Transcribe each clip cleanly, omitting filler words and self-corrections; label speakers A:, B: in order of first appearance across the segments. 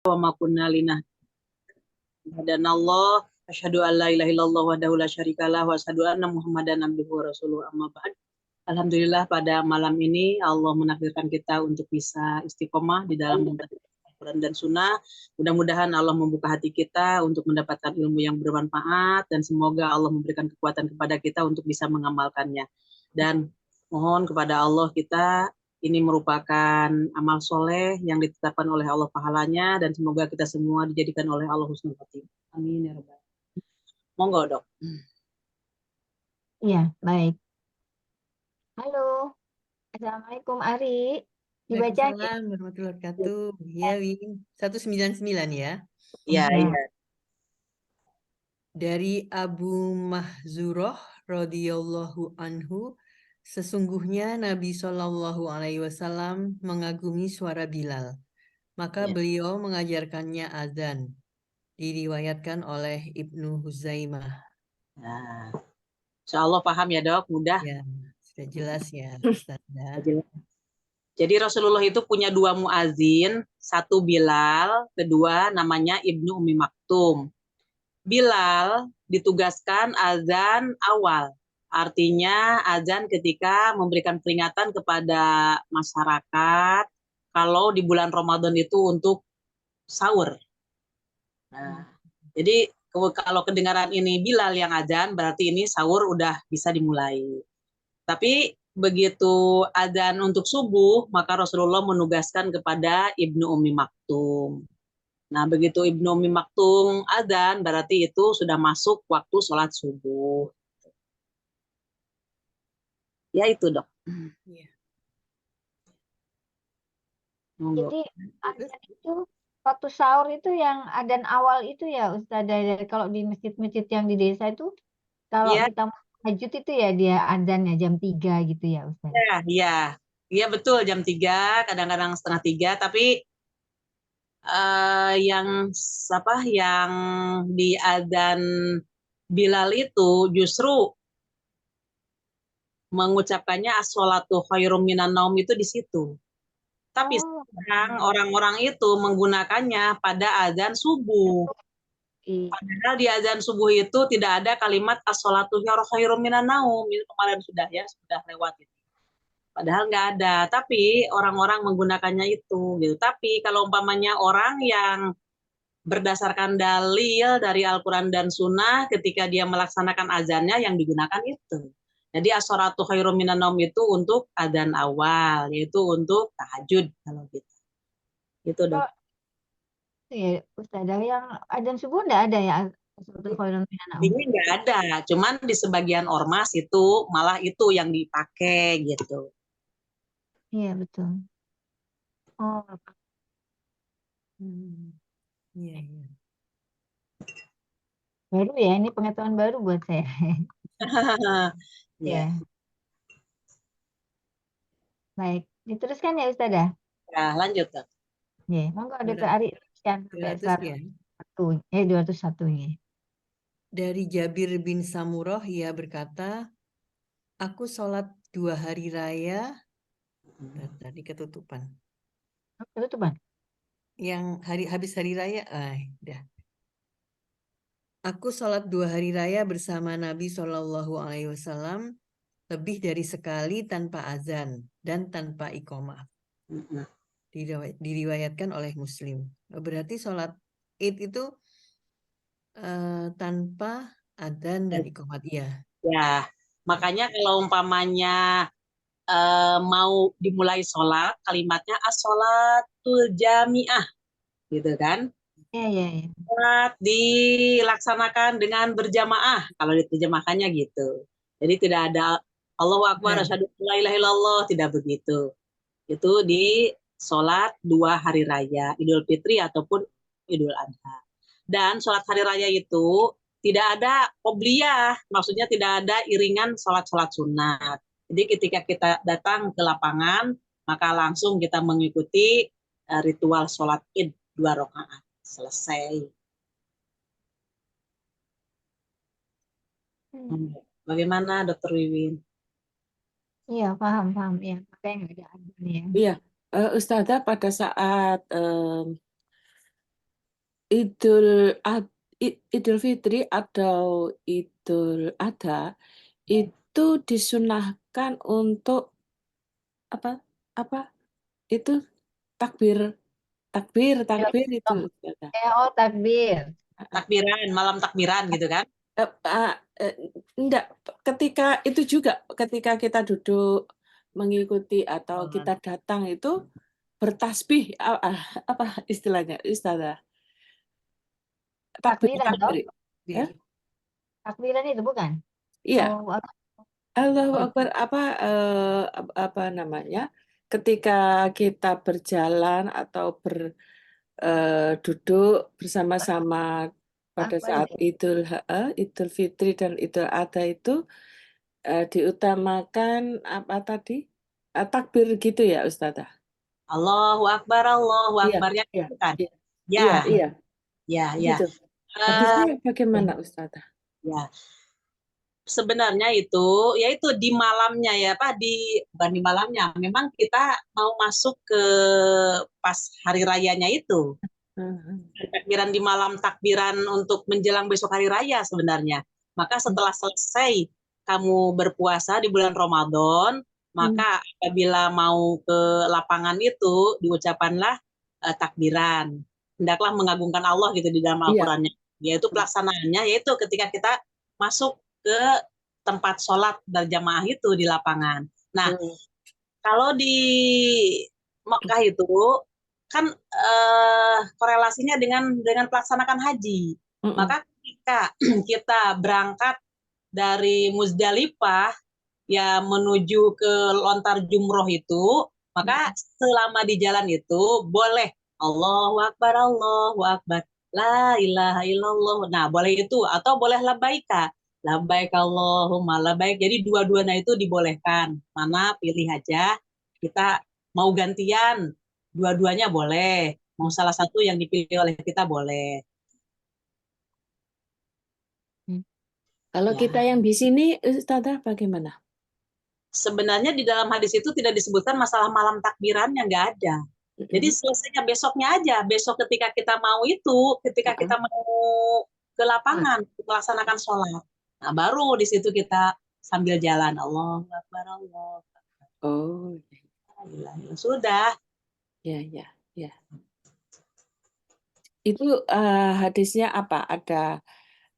A: wa ma kunna linahdinallah asyhadu an la ilaha illallah wahdahu la syarikalah wa asyhadu anna muhammadan abduhu wa rasuluhu amma ba'd. Alhamdulillah pada malam ini Allah menakdirkan kita untuk bisa istiqomah di dalam Al-Quran dan Sunnah. Mudah-mudahan Allah membuka hati kita untuk mendapatkan ilmu yang bermanfaat dan semoga Allah memberikan kekuatan kepada kita untuk bisa mengamalkannya. Dan mohon kepada Allah kita ini merupakan amal soleh yang ditetapkan oleh Allah pahalanya dan semoga kita semua dijadikan oleh Allah husnul khotimah. Amin ya rabbal alamin. Monggo dok.
B: Iya, baik. Halo, Assalamualaikum Ari. Dibaca aja.
C: Waalaikumsalam warahmatullahi wabarakatuh. Ya, Win. 199 ya.
A: Ya,
B: Ya.
A: ya.
C: Dari Abu Mahzuroh radhiyallahu anhu, sesungguhnya Nabi Shallallahu alaihi wasallam mengagumi suara Bilal. Maka
A: Ya.
C: beliau mengajarkannya azan. Diriwayatkan oleh Ibnu Huzaimah.
A: Nah, insya Allah paham ya dok, mudah.
C: Ya, sudah jelas ya, Ustazah.
A: Jadi Rasulullah itu punya dua muazin, satu Bilal, kedua namanya Ibnu Umi Maktum. Bilal ditugaskan azan awal, artinya azan ketika memberikan peringatan kepada masyarakat kalau di bulan Ramadan itu untuk sahur. Nah, jadi kalau kedengaran ini Bilal yang azan, berarti ini sahur udah bisa dimulai. Tapi begitu adzan untuk subuh, maka Rasulullah menugaskan kepada Ibnu Umi Maktum. Nah, begitu Ibnu Umi Maktum adzan, berarti itu sudah masuk waktu sholat subuh. Ya itu dok.
C: Ya.
B: Jadi adzan itu waktu sahur itu yang adzan awal itu ya Ustazah. Kalau di masjid-masjid yang di desa itu kalau
A: Iya,
B: kita mau tahajud itu ya dia adzannya jam 3 gitu ya Ustazah.
A: iya, iya. Iya betul jam 3, kadang-kadang setengah 3, tapi yang apa yang di adzan Bilal itu justru mengucapkannya as-sholatu khairum minan naum itu di situ. Tapi
B: Oh,
A: sekarang orang-orang itu menggunakannya pada azan subuh.
B: iya.
A: Padahal di azan subuh itu tidak ada kalimat as-sholatu khairum minan naum. Itu kemarin sudah ya, sudah lewat itu. Padahal nggak ada, tapi orang-orang menggunakannya itu gitu. Tapi kalau umpamanya orang yang berdasarkan dalil dari Al-Quran dan Sunnah ketika dia melaksanakan azannya yang digunakan itu. Jadi as-sholatu khairum minan naum itu untuk azan awal, yaitu untuk tahajud kalau gitu. Gitu dong.
B: Kalau ya Ustazah yang adzan subuh enggak ada ya Salatul Khairun minan Naum.
A: Ini nggak ada, cuman di sebagian ormas itu malah itu yang dipakai gitu.
B: Iya, betul. Oh,
C: Iya, iya.
B: baru ya ini pengetahuan baru buat saya.
A: Ya,
B: Ya, baik. Diteruskan ya Ustazah.
A: nah, lanjut Kak.
B: Ya, monggo Dr. Ari teruskan sampai
C: 200 ya.
B: 201 ya.
C: Dari Jabir bin Samurah, ia berkata, aku sholat 2 hari raya, tadi ketutupan.
B: Ketutupan.
C: Yang habis hari raya, udah. Aku sholat 2 hari raya bersama Nabi Shallallahu Alaihi Wasallam lebih dari sekali tanpa azan dan tanpa iqomah. Diriwayatkan oleh Muslim. Berarti sholat Id itu tanpa adzan dan iqomat, ya.
A: Ya, makanya kalau umpamanya mau dimulai sholat, kalimatnya as-sholatul jami'ah, gitu kan?
B: Iya, iya, iya.
A: Sholat dilaksanakan dengan berjamaah, kalau diterjemahkannya gitu. Jadi tidak ada Allahu Akbar, asyhadu an la ilaha illallah, tidak begitu. Itu di sholat 2 hari raya, Idul Fitri ataupun Idul Adha. Dan sholat hari raya itu tidak ada qobliyah, maksudnya tidak ada iringan sholat-sholat sunat. Jadi ketika kita datang ke lapangan, maka langsung kita mengikuti ritual sholat id 2 rakaat. Selesai. Bagaimana Dokter Wiwin?
B: Iya, paham, paham. Ya, makanya nggak ada adzan ya.
D: Iya, Ustazah pada saat Idul Fitri atau Idul Adha itu disunahkan untuk apa itu takbir itu Ustazah.
B: Oh, takbir.
A: Takbiran, malam takbiran gitu kan?
D: Enggak, ketika itu juga ketika kita duduk mengikuti atau kita datang itu bertasbih apa istilahnya Ustazah?
B: Takbiran toh?
D: Takbir. Ya?
B: Takbiran itu bukan?
D: Iya.
B: Oh,
D: Allahu Akbar apa namanya? Ketika kita berjalan atau duduk bersama-sama pada
B: Akbar
D: saat
B: itu.
D: Idul Fitri dan Idul Adha itu diutamakan apa tadi? Takbir gitu ya, Ustazah?
A: Allahu Akbar, Allahu
D: Iya,
A: Akbar, yang
D: iya,
A: itu kan?
D: iya,
A: Ya,
D: iya, iya,
A: ya, ya.
D: gitu.
A: Eh,
D: Hadisnya bagaimana, Ustazah?
A: ya. Sebenarnya itu, yaitu di malamnya ya Pak, bukan di malamnya. Memang kita mau masuk ke pas hari rayanya itu. Takbiran di malam, takbiran untuk menjelang besok hari raya sebenarnya. Maka setelah selesai kamu berpuasa di bulan Ramadan, maka apabila mau ke lapangan itu diucapkanlah takbiran. Hendaklah mengagungkan Allah gitu di dalam
D: Iya.
A: Al-Qur'annya. Yaitu pelaksanaannya yaitu ketika kita masuk ke tempat sholat berjamaah itu di lapangan. Nah, kalau di Mekah itu kan korelasinya dengan pelaksanakan haji. Maka ketika kita berangkat dari Muzdalifah ya menuju ke lontar jumroh itu, maka selama di jalan itu boleh Allahu Akbar, la ilaha illallah. Nah, boleh itu atau boleh labbaika. Labbaik Allahumma labbaik. Jadi dua-duanya itu dibolehkan. Mana pilih aja. Kita mau gantian, dua-duanya boleh. Mau salah satu yang dipilih oleh kita boleh.
D: Kalau
A: Ya.
D: kita yang di sini, Ustazah bagaimana?
A: Sebenarnya di dalam hadis itu tidak disebutkan masalah malam takbiran yang nggak ada. Jadi selesainya besoknya aja. Besok ketika kita mau itu, ketika kita mau ke lapangan melaksanakan sholat. Nah, baru di situ kita sambil jalan Allah Akbar Allah.
D: Oh,
A: Sudah.
D: ya. Itu hadisnya apa? Ada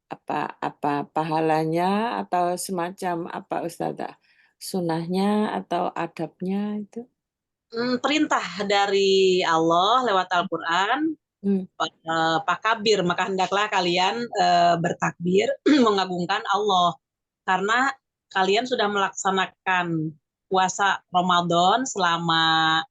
D: apa pahalanya atau semacam apa Ustazah? Sunnahnya atau adabnya itu?
A: Perintah dari Allah lewat Al-Quran, Pak Kabir, maka hendaklah kalian bertakbir mengagungkan Allah. Karena kalian sudah melaksanakan puasa Ramadan selama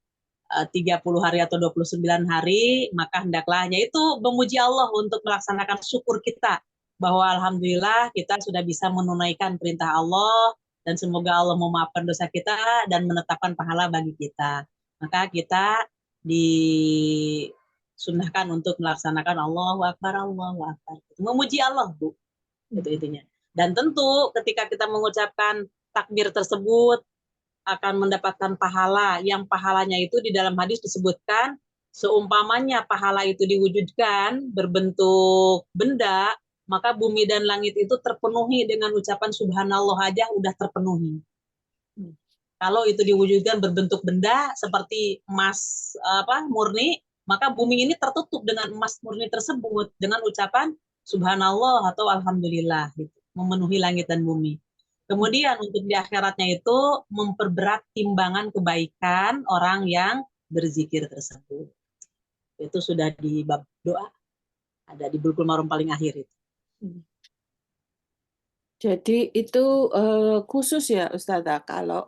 A: 30 hari atau 29 hari, maka hendaklah yaitu memuji Allah untuk melaksanakan syukur kita bahwa alhamdulillah kita sudah bisa menunaikan perintah Allah dan semoga Allah memaafkan dosa kita dan menetapkan pahala bagi kita. Maka kita disunahkan untuk melaksanakan Allahu Akbar, Allahu Akbar. Memuji Allah, Bu. Itu intinya. Dan tentu ketika kita mengucapkan takbir tersebut akan mendapatkan pahala. Yang pahalanya itu di dalam hadis disebutkan seumpamanya pahala itu diwujudkan berbentuk benda, maka bumi dan langit itu terpenuhi dengan ucapan subhanallah aja udah terpenuhi. Kalau itu diwujudkan berbentuk benda seperti emas murni, maka bumi ini tertutup dengan emas murni tersebut dengan ucapan subhanallah atau alhamdulillah gitu, memenuhi langit dan bumi. Kemudian untuk di akhiratnya itu memperberat timbangan kebaikan orang yang berzikir tersebut. Itu sudah di bab doa, ada di Bulughul Maram paling akhir itu.
D: Jadi itu khusus ya Ustazah, kalau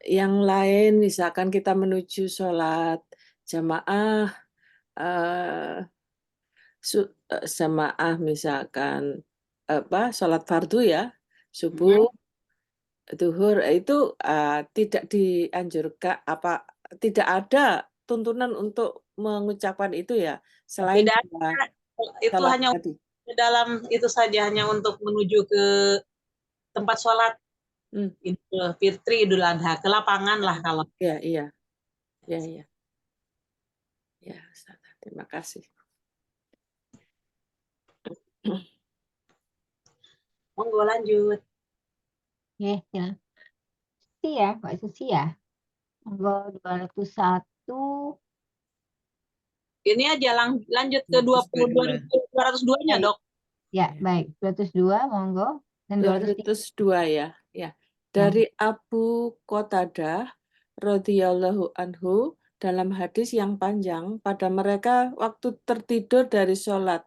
D: yang lain misalkan kita menuju sholat jamaah, jamaah misalkan sholat fardu ya, subuh, duhur itu tidak dianjurkan tidak ada tuntunan untuk mengucapkan itu ya selain
A: Tidak ada, itu
D: sholat
A: hanya
D: tadi.
A: dalam itu saja hanya untuk menuju ke tempat sholat Idul Fitri, Idul Adha, ke lapangan lah kalau.
D: Iya. Ya, Ustazah, terima kasih.
A: Monggo lanjut.
B: Ya, ya. Susi ya, Mbak Susi ya. Monggo 201.
A: Ini aja lanjut ke 202.202-nya,
B: Baik.
A: Dok.
B: Ya, baik. 202, monggo. Dan 203.
D: 202 ya. Ya. Dari Abu Qatadah radhiyallahu anhu dalam hadis yang panjang, pada mereka waktu tertidur dari sholat.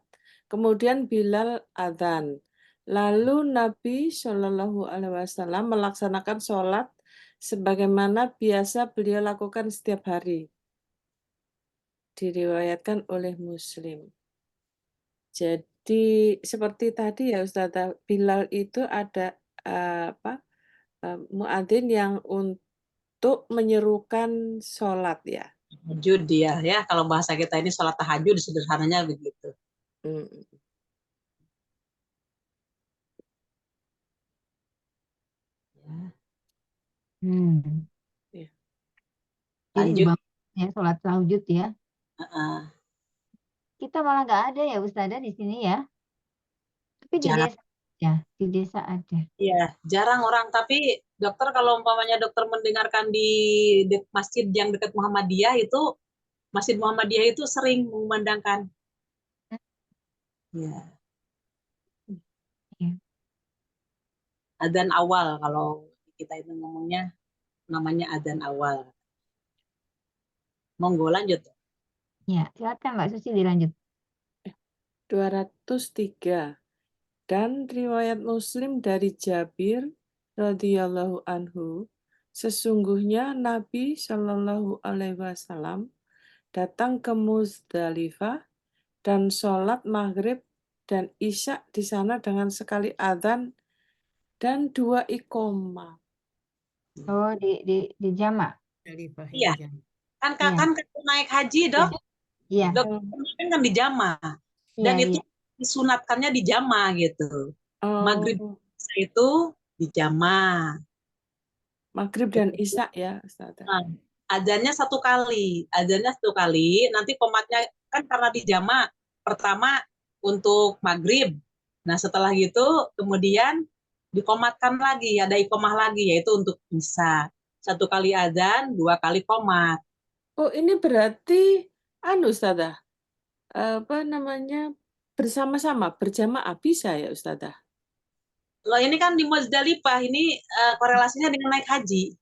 D: Kemudian Bilal adzan. Lalu Nabi Shallallahu Alaihi Wasallam melaksanakan sholat sebagaimana biasa beliau lakukan setiap hari. Diriwayatkan oleh Muslim. Jadi seperti tadi ya Ustazah, Bilal itu ada muadzin yang untuk menyerukan sholat ya.
A: Tahajud dia ya. Kalau bahasa kita ini sholat tahajud sederhananya begitu.
D: Mm.
A: Ya. Ya.
B: Jadi
A: Lanjut.
B: ya, sholat tahajud ya. Kita malah nggak ada ya Ustazah di sini ya. Tapi di
A: Jarang.
B: desa ya, di desa ada.
A: Iya, jarang orang. Tapi dokter kalau umpamanya dokter mendengarkan di masjid yang dekat Muhammadiyah itu, Masjid Muhammadiyah itu sering mengumandangkan. Ya.
B: Ya.
A: Adzan awal kalau kita itu ngomongnya namanya adzan awal. Monggo lanjut.
B: Ya, silakan Mbak Susi dilanjut.
D: 203. Dan riwayat Muslim dari Jabir radhiyallahu anhu, sesungguhnya Nabi Shallallahu Alaihi Wasallam datang ke Muzdalifah dan sholat maghrib dan isya di sana dengan sekali adzan dan 2 iqomah.
B: Oh, di jamak.
A: Iya. Kan
B: Iya.
A: kan naik haji, Dok.
B: Iya.
A: Dok kan di jama. Dan
B: Iya,
A: itu
B: iya.
A: disunatkannya di jama gitu. Maghrib itu di jama.
D: Maghrib dan isya ya Ustazah.
A: Nah, adzannya satu kali. Adzannya satu kali. Nanti komatnya kan karena di jama. Pertama untuk maghrib. Nah setelah gitu kemudian dikomatkan lagi. Ada ikomah lagi yaitu untuk isya. Satu kali adzan, 2 kali komat.
D: Oh ini berarti Ustazah, bersama-sama berjamaah bisa ya Ustazah?
A: Loh ini kan di Muzdalifah, ini korelasinya dengan naik haji.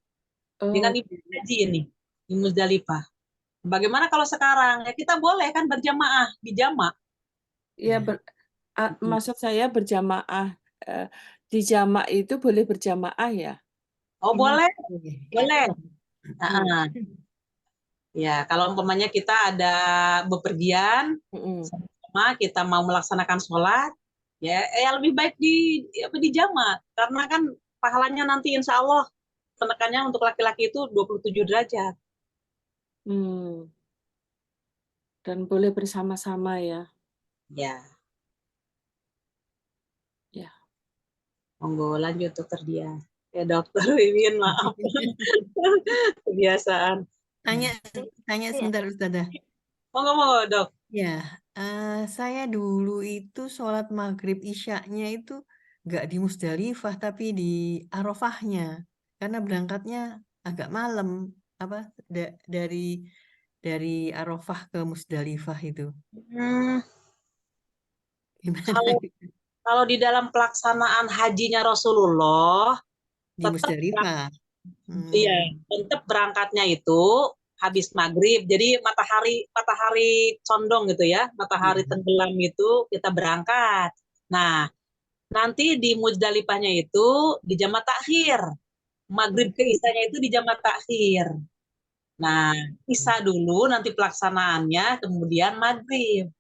A: Dengan ibadah haji ini di Muzdalifah. Bagaimana kalau sekarang? Ya kita boleh kan berjamaah di jama.
D: Ya, maksud saya berjamaah di jama itu boleh berjamaah ya?
A: Oh boleh, boleh.
B: Iya.
A: Ya kalau umpamanya kita ada bepergian, sama kita mau melaksanakan sholat, ya lebih baik di jama. Karena kan pahalanya nanti insya Allah penekannya untuk laki-laki itu 27 derajat.
D: Dan boleh bersama-sama ya.
A: Ya.
D: Ya.
A: Monggo lanjut dokter dia. Ya dokter Wiwin, maaf. Kebiasaan.
C: Tanya sebentar Ustazah.
A: Monggo dok.
C: Ya, saya dulu itu sholat maghrib isyaknya itu nggak di Musdalifah tapi di Arafahnya, karena berangkatnya agak malam, dari Arafah ke Musdalifah itu.
A: Kalau di dalam pelaksanaan hajinya Rasulullah
C: di Musdalifah.
A: Iya, tetap berangkatnya itu habis maghrib. Jadi matahari condong gitu ya, matahari tenggelam itu kita berangkat. Nah, nanti di Muzdalifahnya itu di jamak takhir. Maghrib ke isanya itu di jamak takhir. Nah, isya dulu nanti pelaksanaannya, kemudian maghrib.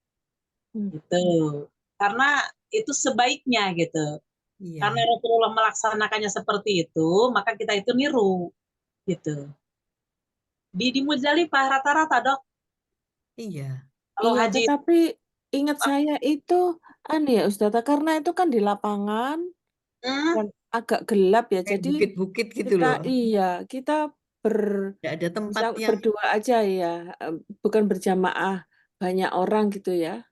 A: Gitu. Karena itu sebaiknya gitu. Karena Rasulullah melaksanakannya seperti itu, maka kita itu niru gitu. Di Muzdalifah rata-rata dok.
C: Iya.
A: Kalau haji.
D: Tetapi ingat saya itu ya Ustazah, karena itu kan di lapangan dan agak gelap ya. Jadi
C: bukit-bukit gitu
D: kita
C: loh.
D: kita
C: ada tempat
D: bisa
C: yang
D: berdua aja ya, bukan berjamaah banyak orang gitu ya.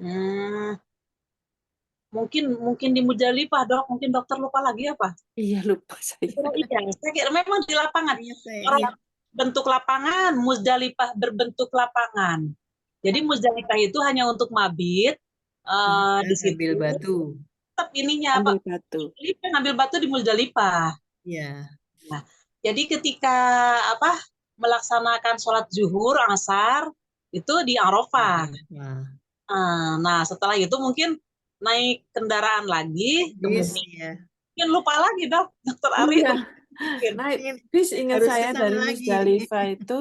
A: Hmm, mungkin di Muzdalifah, Dok. Mungkin dokter lupa lagi apa?
D: Iya, lupa saya.
A: Iya, saya kira memang di lapangan.
C: Iya,
A: Orang
C: iya.
A: bentuk lapangan, Muzdalifah berbentuk lapangan. Jadi Muzdalifah itu hanya untuk mabit. Di
C: Ambil
A: situ
C: batu.
A: tetap ininya apa?
D: Ambil batu.
A: Ngambil batu di Muzdalifah.
C: Ya.
A: Nah, jadi ketika apa melaksanakan sholat zuhur, asar itu di Arafah.
C: Nah,
A: Nah, setelah itu mungkin naik kendaraan lagi,
C: bis
A: kemudian
C: ya.
A: mungkin lupa lagi dok, dokter Ari.
D: Iya,
A: Mungkin.
D: naik bis ingat
C: Harus
D: saya
C: kesana
D: dari
C: lagi.
D: Musdalifah itu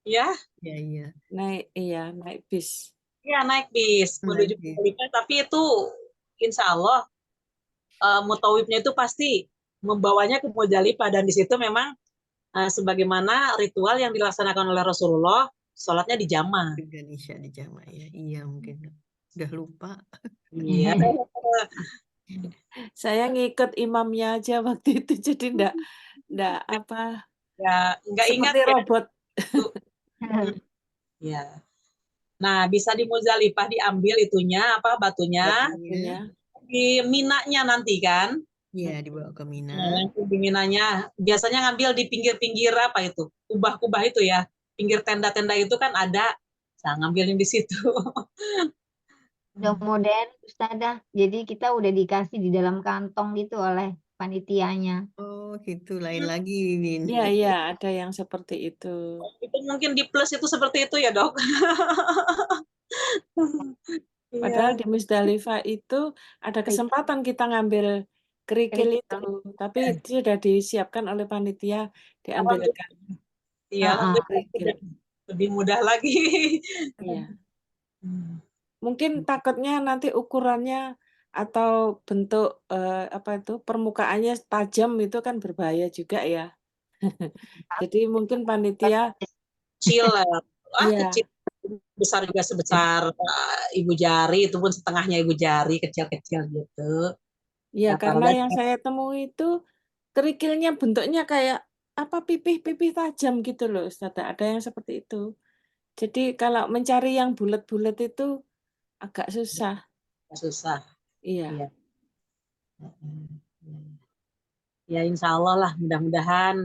A: Ya,
C: Ya, iya.
D: naik bis.
A: ya naik bis menuju
C: Naik bis.
A: Muzdalifah, tapi itu insya Allah mutawifnya itu pasti membawanya ke Muzdalifah dan di situ memang sebagaimana ritual yang dilaksanakan oleh Rasulullah, sholatnya di jama.
C: Indonesia di Jama ya. Iya mungkin. Udah lupa.
A: Iya.
D: Saya ngikut imamnya aja waktu itu, jadi ndak apa
A: Ya, nggak ingat
D: seperti
A: ya.
D: robot.
A: Ya. Nah, bisa di Muzdalifah diambil itunya apa batunya
C: Batunya.
A: di Minanya nanti kan.
C: Iya, dibawa ke Mina.
A: Nah, di Minanya biasanya ngambil di pinggir-pinggir apa itu? Kubah-kubah itu ya. Pinggir tenda-tenda itu kan ada. Nah, ngambilin di situ.
B: Udah modern Ustazah. Jadi kita udah dikasih di dalam kantong gitu oleh panitianya.
C: Oh, gitu. Lain lagi ini.
D: Iya, iya, ada yang seperti itu.
A: Itu mungkin di plus itu seperti itu ya, Dok.
D: Padahal
A: Iya.
D: di Musdalifah itu ada kesempatan kita ngambil kerikil itu, tapi itu sudah disiapkan oleh panitia diambilkan
A: Iya,
D: kerikil.
A: lebih mudah lagi.
D: Iya. Mungkin takutnya nanti ukurannya atau bentuk apa itu permukaannya tajam itu kan berbahaya juga ya. Jadi mungkin panitia
A: Kecil lah.
D: iya,
A: Kecil. Besar juga sebesar ibu jari, itu pun setengahnya ibu jari, kecil-kecil gitu.
D: ya karena
A: Rata-rata
D: yang saya temui itu kerikilnya bentuknya kayak apa pipih-pipih tajam gitu loh, Ustaz. Ada yang seperti itu. Jadi kalau mencari yang bulat-bulat itu agak susah.
A: susah.
D: Iya.
A: Iya. Ya insya Allah lah, mudah-mudahan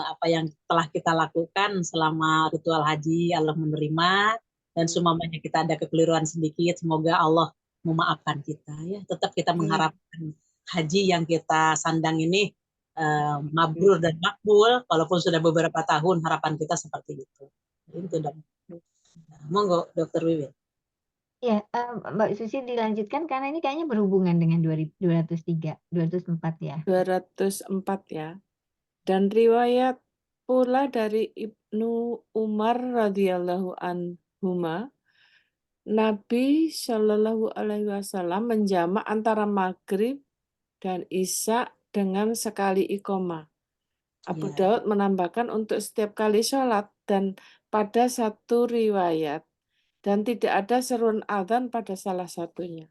A: apa yang telah kita lakukan selama ritual haji Allah menerima, dan semuanya kita ada kekeliruan sedikit, semoga Allah memaafkan kita ya. Tetap kita mengharapkan haji yang kita sandang ini mabrur dan makbul, walaupun sudah beberapa tahun harapan kita seperti itu. Itu dok. Monggo Dokter Wiwit.
B: Ya, Mbak Susi dilanjutkan karena ini kayaknya berhubungan dengan 204 ya.
D: 204 ya. Dan riwayat pula dari Ibnu Umar radhiyallahu anhuma, Nabi Shallallahu alaihi wasallam menjamak antara maghrib dan isya dengan sekali iqomah. Abu Daud menambahkan untuk setiap kali sholat dan pada satu riwayat, dan tidak ada seruan adzan pada salah satunya.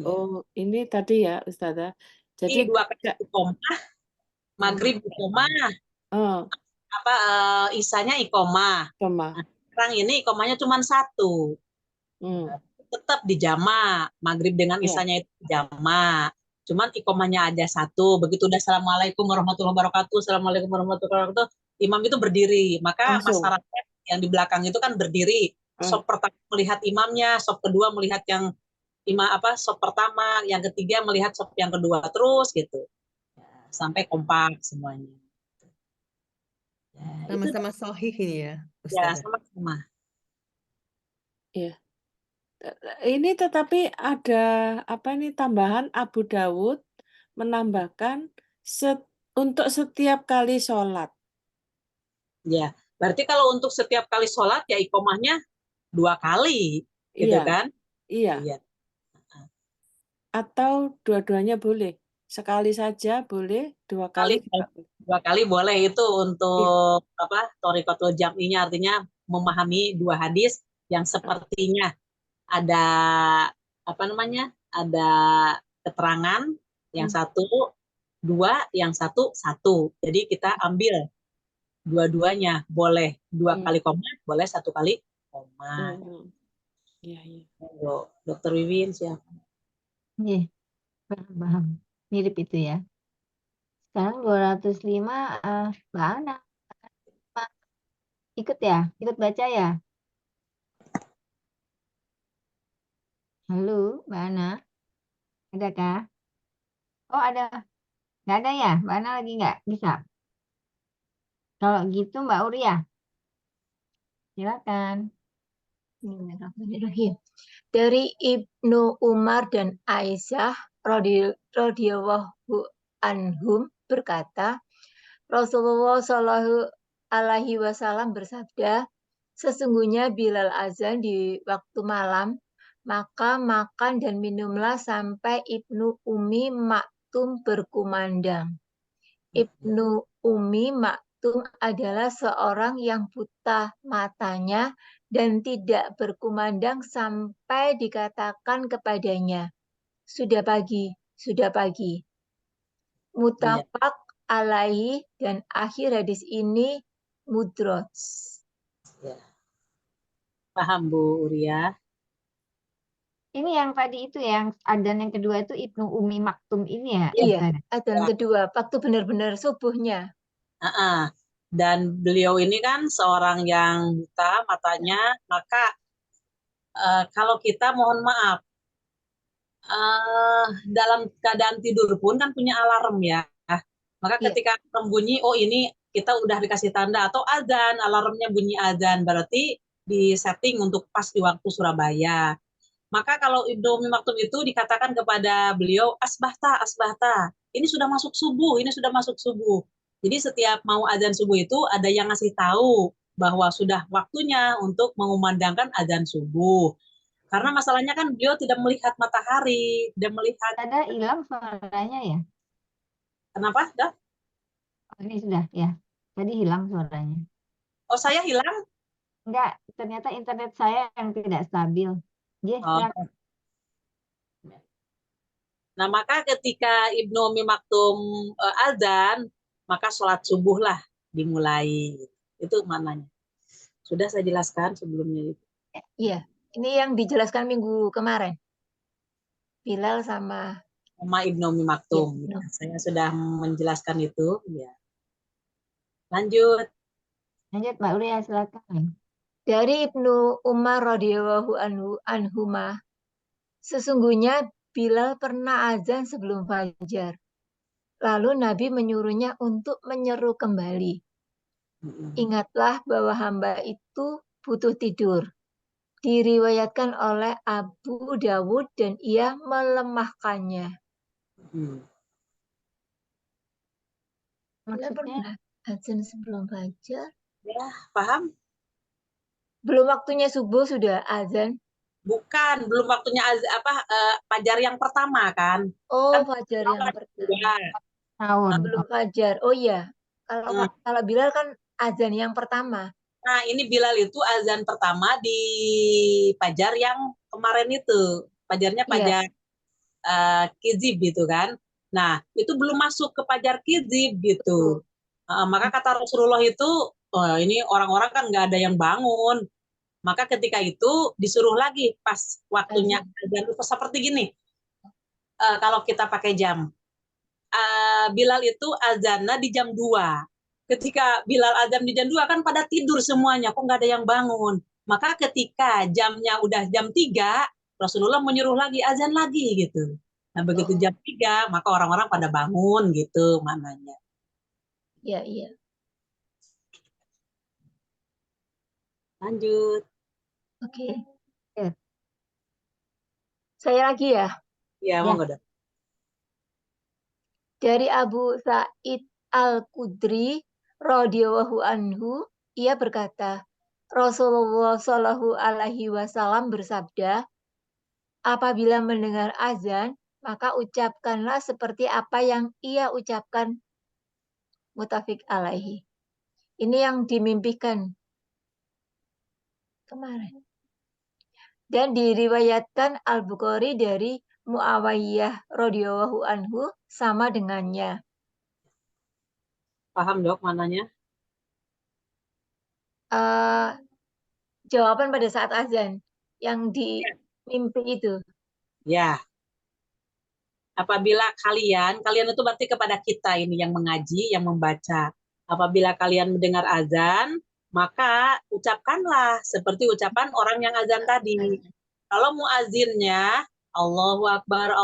D: Oh, ini tadi ya Ustazah. Jadi
A: Dua kali iqomah, maghrib iqomah, isanya iqomah.
D: Iqomah.
A: Sekarang ini iqomahnya cuma satu. Tetap di jama, maghrib dengan isanya itu di jama. Cuman iqomahnya ada satu. Begitu udah assalamualaikum warahmatullahi wabarakatuh, assalamualaikum warahmatullahi wabarakatuh, imam itu berdiri. Maka masyarakat yang di belakang itu kan berdiri. Sop pertama melihat imamnya, sop kedua melihat yang sop pertama, yang ketiga melihat sop yang kedua, terus gitu sampai kompak semuanya.
C: Sama-sama sahih ini ya,
A: Ya,
C: Ustazah.
A: sama-sama.
D: Ya. Ini tetapi ada apa nih tambahan Abu Dawud menambahkan untuk setiap kali sholat.
A: Ya, berarti kalau untuk setiap kali sholat ya iqomahnya 2 kali, gitu kan?
D: Iya. Atau dua-duanya boleh. Sekali saja boleh, 2 kali juga boleh.
A: 2 kali boleh, itu untuk thoriqatul jam'inya, artinya memahami 2 hadis yang sepertinya ada ada keterangan, yang satu 2, yang satu 1. Jadi kita ambil dua-duanya, boleh 2 kali koma, boleh 1 kali koma.
D: Iya, iya.
A: Dokter Wiwin siapa?
B: Iya, paham. Mirip itu ya. Sekarang 205 Mbak Ana. Ikut ya? Ikut baca ya? Halo, Mbak Ana. Adakah? Oh, ada. Nggak ada ya? Mbak Ana lagi nggak bisa? Kalau gitu Mbak Uria, silakan.
E: Bismillahirrahmanirrahim. Dari Ibnu Umar dan Aisyah radhiyallahu anhum berkata, Rasulullah Shallallahu alaihi wasallam bersabda, sesungguhnya Bilal azan di waktu malam, maka makan dan minumlah sampai Ibnu Umi Maktum berkumandang. Ibnu Umi Maktum adalah seorang yang buta matanya dan tidak berkumandang sampai dikatakan kepadanya, sudah pagi, sudah pagi. Mutafaq alaihi dan akhir hadis ini mudroj.
A: Ya. Paham Bu Uria?
B: Ini yang tadi itu yang adzan yang kedua itu Ibnu Umi Maktum ini ya?
E: Iya,
B: Ustazah?
E: adzan kedua, waktu benar-benar subuhnya.
A: Dan beliau ini kan seorang yang buta matanya, maka kalau kita mohon maaf, dalam keadaan tidur pun kan punya alarm ya. Maka
E: Iya.
A: ketika bunyi, oh ini kita udah dikasih tanda atau azan, alarmnya bunyi azan, berarti di setting untuk pas di waktu Surabaya. Maka kalau Ibnu Maktum itu dikatakan kepada beliau, asbahta, asbahta, ini sudah masuk subuh, ini sudah masuk subuh. Jadi setiap mau azan subuh itu ada yang ngasih tahu bahwa sudah waktunya untuk mengumandangkan azan subuh. Karena masalahnya kan beliau tidak melihat matahari, tidak melihat.
B: Ada hilang suaranya ya?
A: Kenapa? Dah?
B: Oh, ini sudah ya. Tadi hilang suaranya.
A: Oh, saya hilang?
B: Enggak, ternyata internet saya yang tidak stabil. Yes,
A: Oh.
B: silakan.
A: Nah, maka ketika Ibnu Umi Maktum azan, maka sholat subuh lah dimulai. Itu maknanya. Sudah saya jelaskan sebelumnya.
E: Iya, ini yang dijelaskan minggu kemarin. Bilal sama
A: Ibnu Umi Maktum.
E: Ya,
A: Saya sudah menjelaskan itu. Ya. Lanjut.
B: Lanjut Mbak Uria, silakan.
E: dari Ibnu Umar radhiyallahu anhuma, sesungguhnya Bilal pernah azan sebelum fajar. Lalu Nabi menyuruhnya untuk menyeru kembali. Ingatlah bahwa hamba itu butuh tidur. Diriwayatkan oleh Abu Dawud dan ia melemahkannya. Bilal pernah azan sebelum fajar.
A: Ya, paham?
E: Belum waktunya subuh sudah azan.
A: Bukan, belum waktunya fajar yang pertama kan?
E: Oh,
A: Kan
E: fajar yang pertama.
B: Sahur.
E: Belum fajar. Oh iya. Kalau Bilal kan azan yang pertama.
A: Nah, ini Bilal itu azan pertama di fajar yang kemarin itu. Fajarnya fajar kizib gitu kan. Nah, itu belum masuk ke fajar kizib gitu. Maka kata Rasulullah itu, ini orang-orang kan nggak ada yang bangun. Maka ketika itu disuruh lagi pas waktunya azan seperti gini. Kalau kita pakai jam, Bilal itu azannya di jam 2. Ketika Bilal azan di jam 2 kan pada tidur semuanya, kok nggak ada yang bangun. Maka ketika jamnya udah jam 3, Rasulullah menyuruh lagi azan lagi gitu. Nah, begitu jam 3, maka orang-orang pada bangun gitu maknanya.
E: Iya, iya.
A: Lanjut.
E: Oke. Saya lagi ya.
A: Ya, monggo dong.
E: Dari Abu Sa'id Al-Khudri radhiyallahu anhu, ia berkata, Rasulullah Shallallahu alaihi wasallam bersabda, apabila mendengar azan, maka ucapkanlah seperti apa yang ia ucapkan. Muttafaq alaihi. Ini yang dimimpikan kemarin. Dan diriwayatkan Al-Bukhari dari Muawiyah radhiyallahu anhu sama dengannya.
A: Paham dok mananya?
E: jawaban pada saat azan yang di mimpi itu.
A: Ya, apabila kalian itu berarti kepada kita ini yang mengaji, yang membaca. Apabila kalian mendengar azan, maka ucapkanlah seperti ucapan orang yang azan tadi. Kalau muazinnya Allahu Akbar,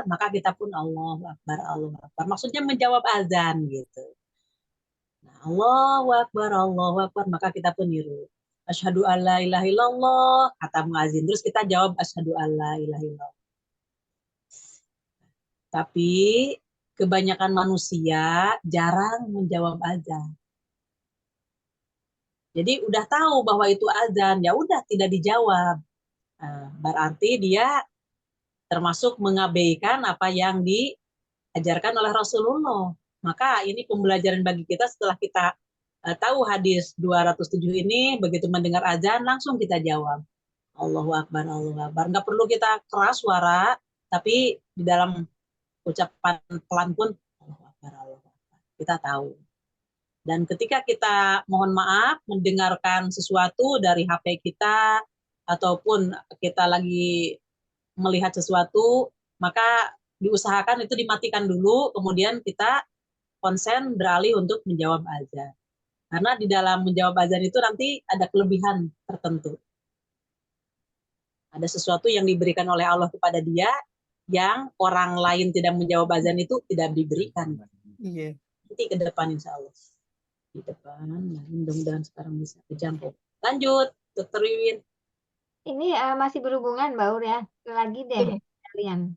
A: maka kita pun Allahu Akbar, Allahu Akbar. Maksudnya menjawab azan gitu. Nah, Allahu Akbar, maka kita pun niru. Asyhadu alla ilaha illallah, kata muazin. Terus kita jawab asyhadu alla ilaha illallah. Tapi kebanyakan manusia jarang menjawab azan. Jadi udah tahu bahwa itu azan, ya udah tidak dijawab. Nah, berarti dia termasuk mengabaikan apa yang diajarkan oleh Rasulullah. Maka ini pembelajaran bagi kita setelah kita tahu hadis 207 ini, begitu mendengar azan langsung kita jawab. Allahu Akbar, Allahu Akbar. Nggak perlu kita keras suara, tapi di dalam ucapan pelan pun Allahu Akbar, Allahu Akbar. Kita tahu. Dan ketika kita mohon maaf mendengarkan sesuatu dari HP kita ataupun kita lagi melihat sesuatu, maka diusahakan itu dimatikan dulu, kemudian kita konsen beralih untuk menjawab azan. Karena di dalam menjawab azan itu nanti ada kelebihan tertentu. Ada sesuatu yang diberikan oleh Allah kepada dia yang orang lain tidak menjawab azan itu tidak diberikan.
C: Iya.
A: Nanti ke depan insya Allah. Di depan, mudah-mudahan sekarang bisa dijangkau. Lanjut, Dr. Wiwin.
B: Ini masih berhubungan, Mbak Ur ya. Lagi deh kalian.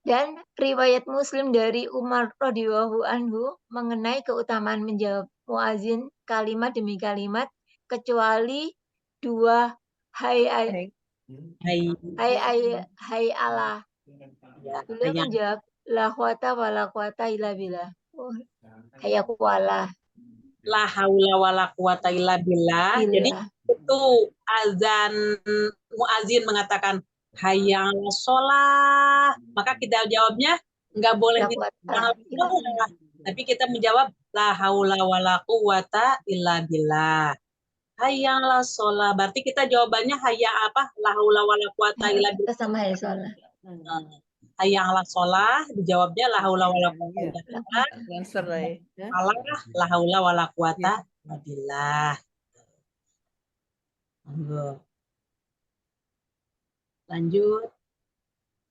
E: Dan riwayat Muslim dari Umar radhiyallahu anhu mengenai keutamaan menjawab muazin kalimat demi kalimat kecuali dua hai Allah. Beliau menjawab la quwata wala quwata illa billah. Hayakuwalah.
A: La haula wala quwata illa billah. Jadi itu azan muazin mengatakan hayya 'alas shalah, maka kita jawabnya enggak boleh tapi kita menjawab la haula wala quwata illa billah. Hayya 'alas shalah, berarti kita jawabannya hayya apa? La haula wala quwata illa billah.
E: Sama hayya shalah.
A: Hayya 'alas shalah dijawabnya la haula wala quwata illa billah.
C: Transfer lah ya.
A: La haula wala quwata illa billah. Lanjut.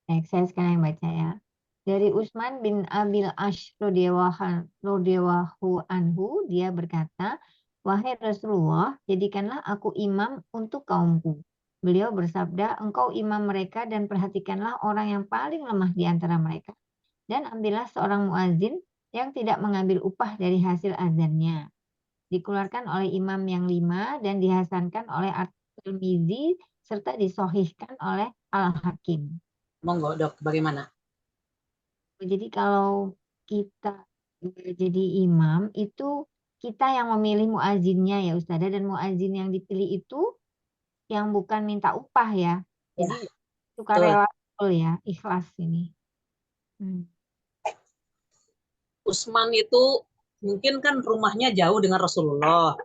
B: Baik, saya sekarang yang baca ya. Dari Utsman bin Abil Ash radhiyallahu anhu, dia berkata, wahai Rasulullah, jadikanlah aku imam untuk kaumku. Beliau bersabda, engkau imam mereka dan perhatikanlah orang yang paling lemah di antara mereka. Dan ambillah seorang muazin yang tidak mengambil upah dari hasil azannya. Dikeluarkan oleh imam yang 5 dan dihasankan oleh At-Tirmizi serta disohihkan oleh Al-Hakim.
A: Monggo dok, bagaimana?
B: Jadi kalau kita jadi imam itu kita yang memilih muazinnya ya Ustazah, dan muazin yang dipilih itu yang bukan minta upah ya. Jadi sukarela ya, ikhlas ini.
A: Utsman itu mungkin kan rumahnya jauh dengan Rasulullah.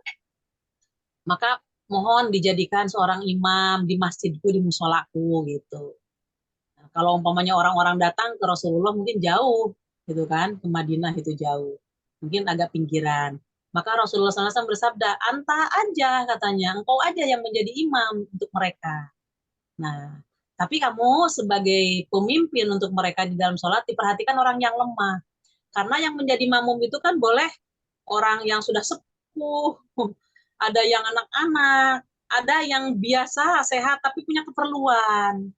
A: Maka mohon dijadikan seorang imam di masjidku, di musolaku gitu. Nah, kalau umpamanya orang-orang datang ke Rasulullah mungkin jauh gitu kan, ke Madinah itu jauh. Mungkin agak pinggiran. Maka Rasulullah SAW bersabda, anta aja katanya, engkau aja yang menjadi imam untuk mereka. Nah, tapi kamu sebagai pemimpin untuk mereka di dalam sholat, diperhatikan orang yang lemah. Karena yang menjadi makmum itu kan boleh orang yang sudah sepuh, ada yang anak-anak, ada yang biasa, sehat, tapi punya keperluan.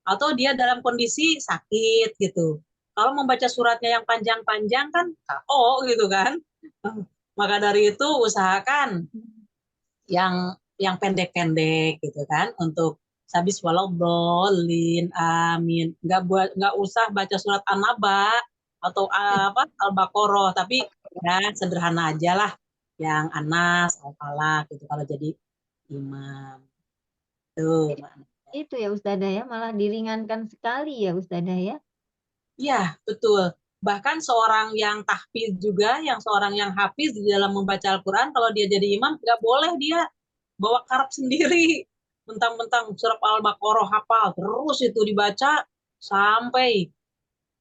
A: Atau dia dalam kondisi sakit gitu. Kalau membaca suratnya yang panjang-panjang kan KO gitu kan. Maka dari itu usahakan yang pendek-pendek gitu kan untuk sabis waladhdallin amin. Nggak usah baca surat An-Naba atau apa Al-Baqarah, tapi ya sederhana aja lah yang Anas, Al-Falaq gitu kalau jadi imam. Tuh.
B: Itu ya Ustazah ya, malah diringankan sekali ya Ustazah ya.
A: Iya, betul. Bahkan seorang yang tahfiz juga, yang seorang yang hafiz di dalam membaca Al-Quran, kalau dia jadi imam, nggak boleh dia bawa karab sendiri, mentang-mentang surat Al-Baqarah hafal, terus itu dibaca sampai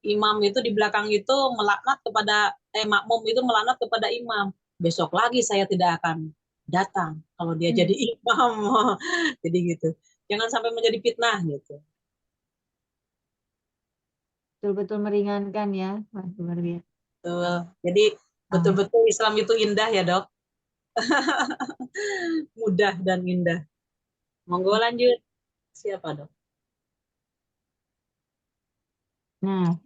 A: imam itu di belakang itu melaknat kepada makmum itu melaknat kepada imam. Besok lagi saya tidak akan datang kalau dia jadi imam. Jadi gitu. Jangan sampai menjadi fitnah gitu.
B: Betul-betul meringankan ya, Mas, luar biasa.
A: Betul. Jadi betul-betul Islam itu indah ya, Dok. Mudah dan indah. Monggo lanjut. Siapa, Dok?
B: Nah,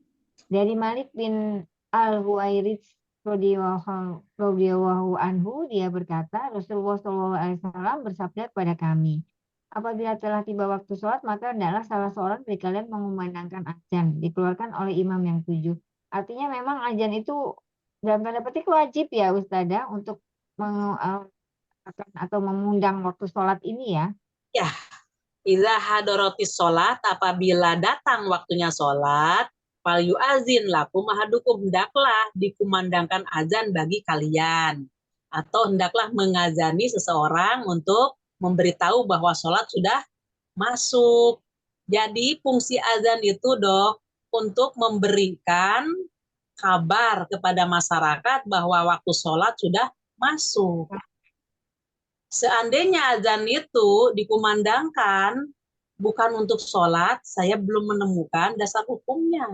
B: dari Malik bin Al-Huwairits radhiyallahu anhu, dia berkata, Rasulullah SAW bersabda kepada kami, apabila telah tiba waktu sholat, maka hendaklah salah seorang dari kalian mengumandangkan azan, dikeluarkan oleh imam yang 7. Artinya memang azan itu dalam tanda petik wajib ya Ustazah untuk atau mengundang waktu sholat ini ya.
A: Ya, idza hadaratis sholat, apabila datang waktunya sholat, fal yu'azin lakum ahadukum, hendaklah dikumandangkan azan bagi kalian. Atau hendaklah mengazani seseorang untuk memberitahu bahwa sholat sudah masuk. Jadi fungsi azan itu, Dok, untuk memberikan kabar kepada masyarakat bahwa waktu sholat sudah masuk. Seandainya azan itu dikumandangkan bukan untuk sholat, saya belum menemukan dasar hukumnya.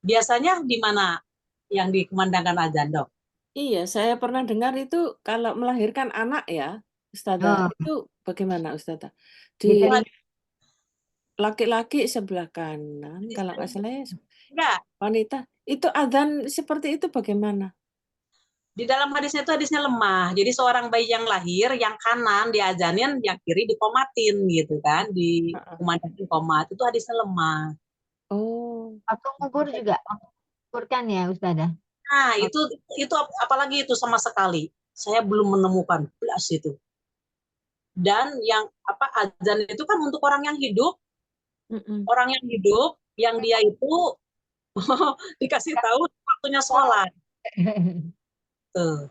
A: Biasanya di mana yang dikumandangkan azan, Dok?
D: Iya, saya pernah dengar itu kalau melahirkan anak ya, Ustazah. Itu bagaimana, Ustazah?
B: Di
D: Di
B: telinga.
D: laki-laki sebelah kanan, kalau nggak salah ya,
A: Enggak.
D: wanita. Itu adzan seperti itu bagaimana?
A: Di dalam hadisnya itu hadisnya lemah. Jadi seorang bayi yang lahir, yang kanan diazanin, yang kiri dikomatin gitu kan, dikumandangkan komat. Itu hadisnya lemah.
D: Oh,
B: Waktu ngubur juga, ngugurkan ya Ustazah.
A: Nah, itu apalagi itu sama sekali. Saya belum menemukan belas itu. Dan yang azan itu kan untuk orang yang hidup, orang yang hidup yang dia itu dikasih tahu waktunya sholat. Tuh.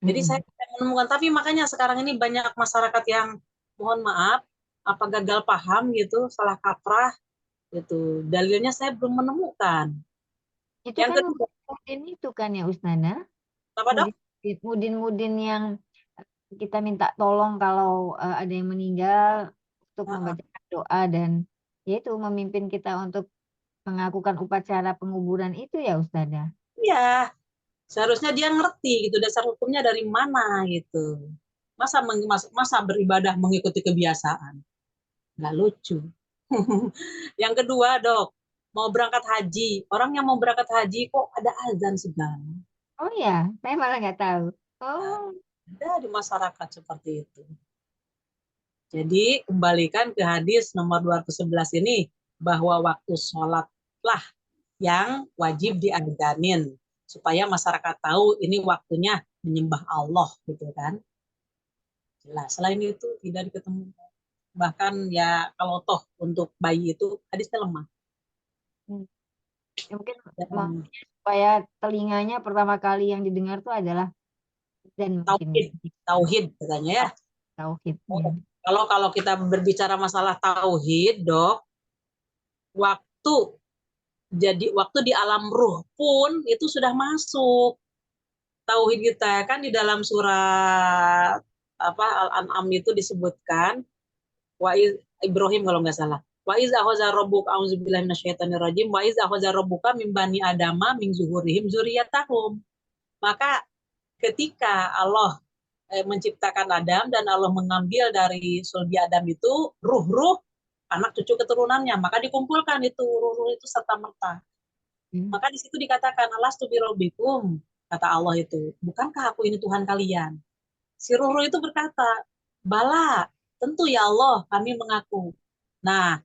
A: Jadi saya tidak menemukan, tapi makanya sekarang ini banyak masyarakat yang mohon maaf apa gagal paham gitu, salah kaprah gitu. Dalilnya saya belum menemukan.
B: Itu
A: Yang
B: kan
A: kedua,
B: mudin itu kan ya Ustazah.
A: apa, Dok?
B: Mudin yang kita minta tolong kalau ada yang meninggal untuk membacakan doa dan yaitu memimpin kita untuk melakukan upacara penguburan itu ya Ustazah.
A: Iya, seharusnya dia ngerti gitu dasar hukumnya dari mana gitu. Masa beribadah mengikuti kebiasaan? Nggak lucu. Yang kedua, Dok, mau berangkat haji. Orang yang mau berangkat haji kok ada azan segala.
B: Oh ya, saya malah nggak tahu. Oh,
A: Ada di masyarakat seperti itu. Jadi kembalikan ke hadis nomor 211 ini, bahwa waktu sholatlah yang wajib diazanin. Supaya masyarakat tahu ini waktunya menyembah Allah gitu kan. Jelas, selain itu tidak diketemukan. Bahkan ya kalau toh untuk bayi itu hadisnya lemah.
B: ya mungkin maksudnya supaya telinganya pertama kali yang didengar itu adalah dan mungkin
A: Tauhid katanya ya.
B: tauhid.
A: Kalau kita berbicara masalah tauhid, Dok, waktu di alam ruh pun itu sudah masuk tauhid kita kan. Di dalam surat Al-An'am itu disebutkan Ibrahim kalau nggak salah. Wa iz akhadha rabbuka a'udzubillahi minasyaitonir rajim wa iz akhadha rabbuka min bani adama min zuhurihim dzurriyyatahum. Maka ketika Allah menciptakan Adam dan Allah mengambil dari sulbi Adam itu ruh-ruh anak cucu keturunannya, maka dikumpulkan itu ruh-ruh itu serta merta. Maka di situ dikatakan alastu birabbikum, kata Allah itu, bukankah aku ini Tuhan kalian? Si ruh-ruh itu berkata, bala, tentu ya Allah, kami mengaku. Nah,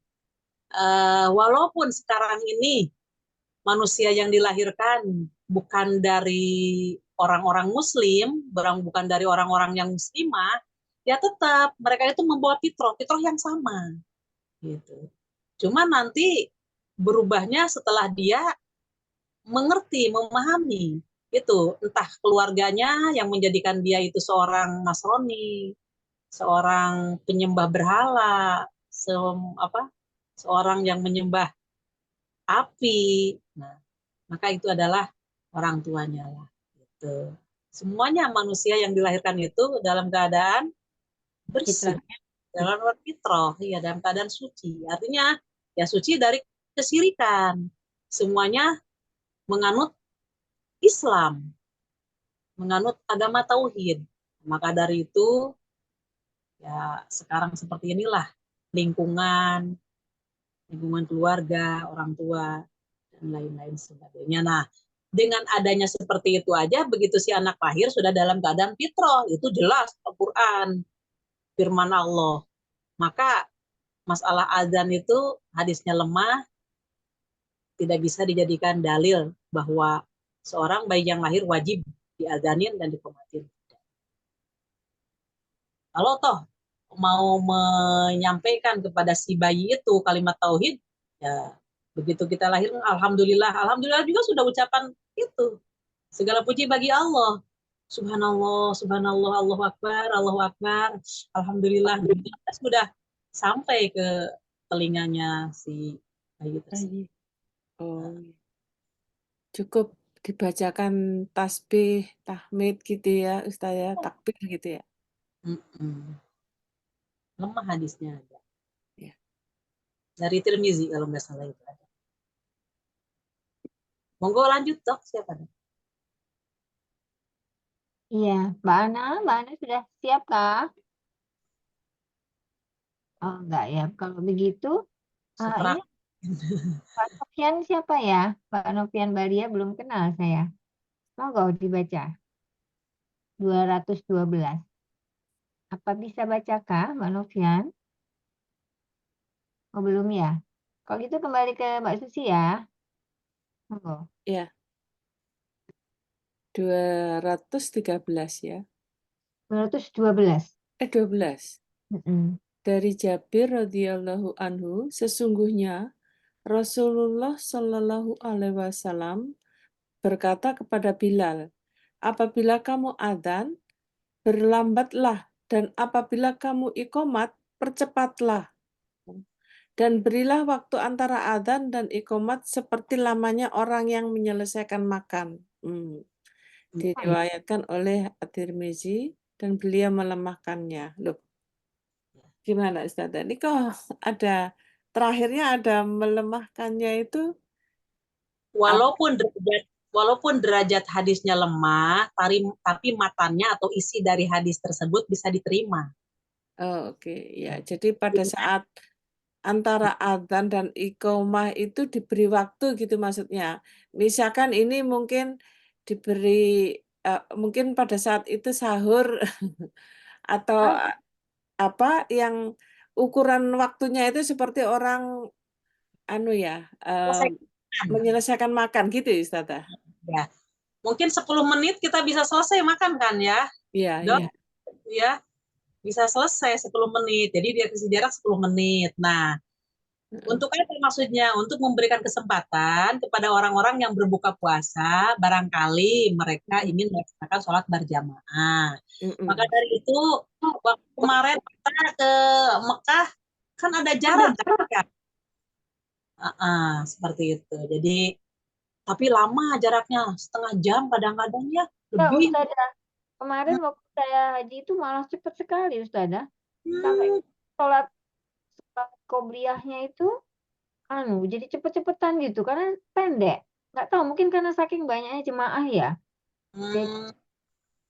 A: walaupun sekarang ini manusia yang dilahirkan bukan dari orang-orang muslim, bukan dari orang-orang yang muslimah, ya tetap mereka itu membawa fitrah yang sama. Gitu. Cuma nanti berubahnya setelah dia mengerti, memahami itu entah keluarganya yang menjadikan dia itu seorang Nasrani, seorang penyembah berhala, seorang yang menyembah api. Nah, maka itu adalah orang tuanya lah. Gitu. Semuanya manusia yang dilahirkan itu dalam keadaan bersih,
B: Fitrah.
A: dalam fitrah, ya dalam keadaan suci. Artinya ya suci dari kesirikan. Semuanya menganut Islam, menganut agama tauhid. Maka dari itu ya sekarang seperti inilah lingkungan, lingkungan keluarga, orang tua dan lain-lain sebagainya. Nah, dengan adanya seperti itu aja, begitu si anak lahir sudah dalam keadaan fitrah, itu jelas Al-Quran, firman Allah. Maka masalah azan itu hadisnya lemah, tidak bisa dijadikan dalil bahwa seorang bayi yang lahir wajib diazanin dan dikomatin. Kalau toh mau menyampaikan kepada si bayi itu kalimat tauhid, ya begitu kita lahir, alhamdulillah, alhamdulillah juga sudah ucapan itu. Segala puji bagi Allah. Subhanallah, subhanallah, Allahu Akbar, Allahu Akbar, alhamdulillah. Sudah sampai ke telinganya si bayi tersebut.
D: Oh, cukup dibacakan tasbih, tahmid gitu ya, Ustaz ya, takbir gitu ya.
A: Lemah hadisnya ada.
D: Ya.
A: Dari Tirmizi kalau nggak salah itu ada. Monggo lanjut dok, siapa dok?
B: Iya, Mbak Ana sudah siap kah? Oh enggak ya, kalau begitu
A: Seterak.
B: ini Mbak Novian siapa ya? Mbak Novian Baria belum kenal saya. Monggo dibaca. 212. Apa bisa bacakah Mbak Novian? Oh belum ya? Kalau gitu kembali ke Mbak Susi ya. Monggo.
D: Ya. 213 ya.
B: 212.
D: 12.
B: Mm-mm.
D: Dari Jabir radhiyallahu anhu, sesungguhnya Rasulullah Shallallahu alaihi wasallam berkata kepada Bilal, apabila kamu adzan, berlambatlah, dan apabila kamu iqomat, percepatlah. Dan berilah waktu antara adzan dan iqomat seperti lamanya orang yang menyelesaikan makan. Diriwayatkan oleh At-Tirmizi dan beliau melemahkannya. Loh, gimana Ustaz? Ini kok ada terakhirnya ada melemahkannya itu
A: Walaupun derajat hadisnya lemah, tapi matannya atau isi dari hadis tersebut bisa diterima.
D: Oh, oke. Ya, jadi pada saat antara adzan dan iqomah itu diberi waktu gitu maksudnya. Misalkan ini mungkin diberi mungkin pada saat itu sahur atau apa yang ukuran waktunya itu seperti orang menyelesaikan makan gitu ya Ustazah.
A: Ya. Mungkin 10 menit kita bisa selesai makan kan ya?
D: Iya,
A: Dok,
D: iya.
A: ya. Bisa selesai 10 menit. Jadi dia kasih jarak 10 menit. Nah, untuk apa maksudnya? Untuk memberikan kesempatan kepada orang-orang yang berbuka puasa, barangkali mereka ingin melaksanakan sholat berjamaah. Maka dari itu, waktu kemarin kita ke Mekah, kan ada jarak kan? Seperti itu. Jadi, tapi lama jaraknya, setengah jam kadang-kadang ya,
B: Enggak,
A: lebih.
B: Ustazah. Kemarin waktu saya haji itu malah cepat sekali, Ustazah. Sampai sholat qobliyahnya itu jadi cepet-cepetan gitu karena pendek. Nggak tahu mungkin karena saking banyaknya jemaah ya. Jadi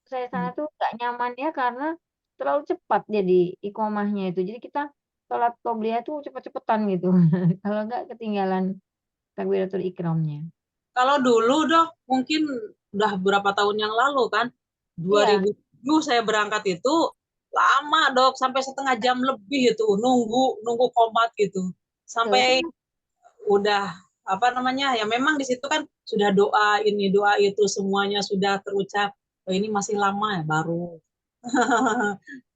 B: saya sana tuh nggak nyaman ya karena terlalu cepat jadi iqomahnya itu. Jadi kita sholat qobliyah tuh cepet-cepetan gitu. Kalau nggak ketinggalan takbiratul ikramnya.
A: Kalau dulu dok, mungkin udah berapa tahun yang lalu kan,
B: Iya,
A: 2007 saya berangkat itu lama dok, sampai setengah jam lebih itu nunggu komat gitu, sampai
B: betul.
A: udah apa namanya ya memang di situ kan sudah doa ini doa itu semuanya sudah terucap. Oh, ini masih lama ya baru.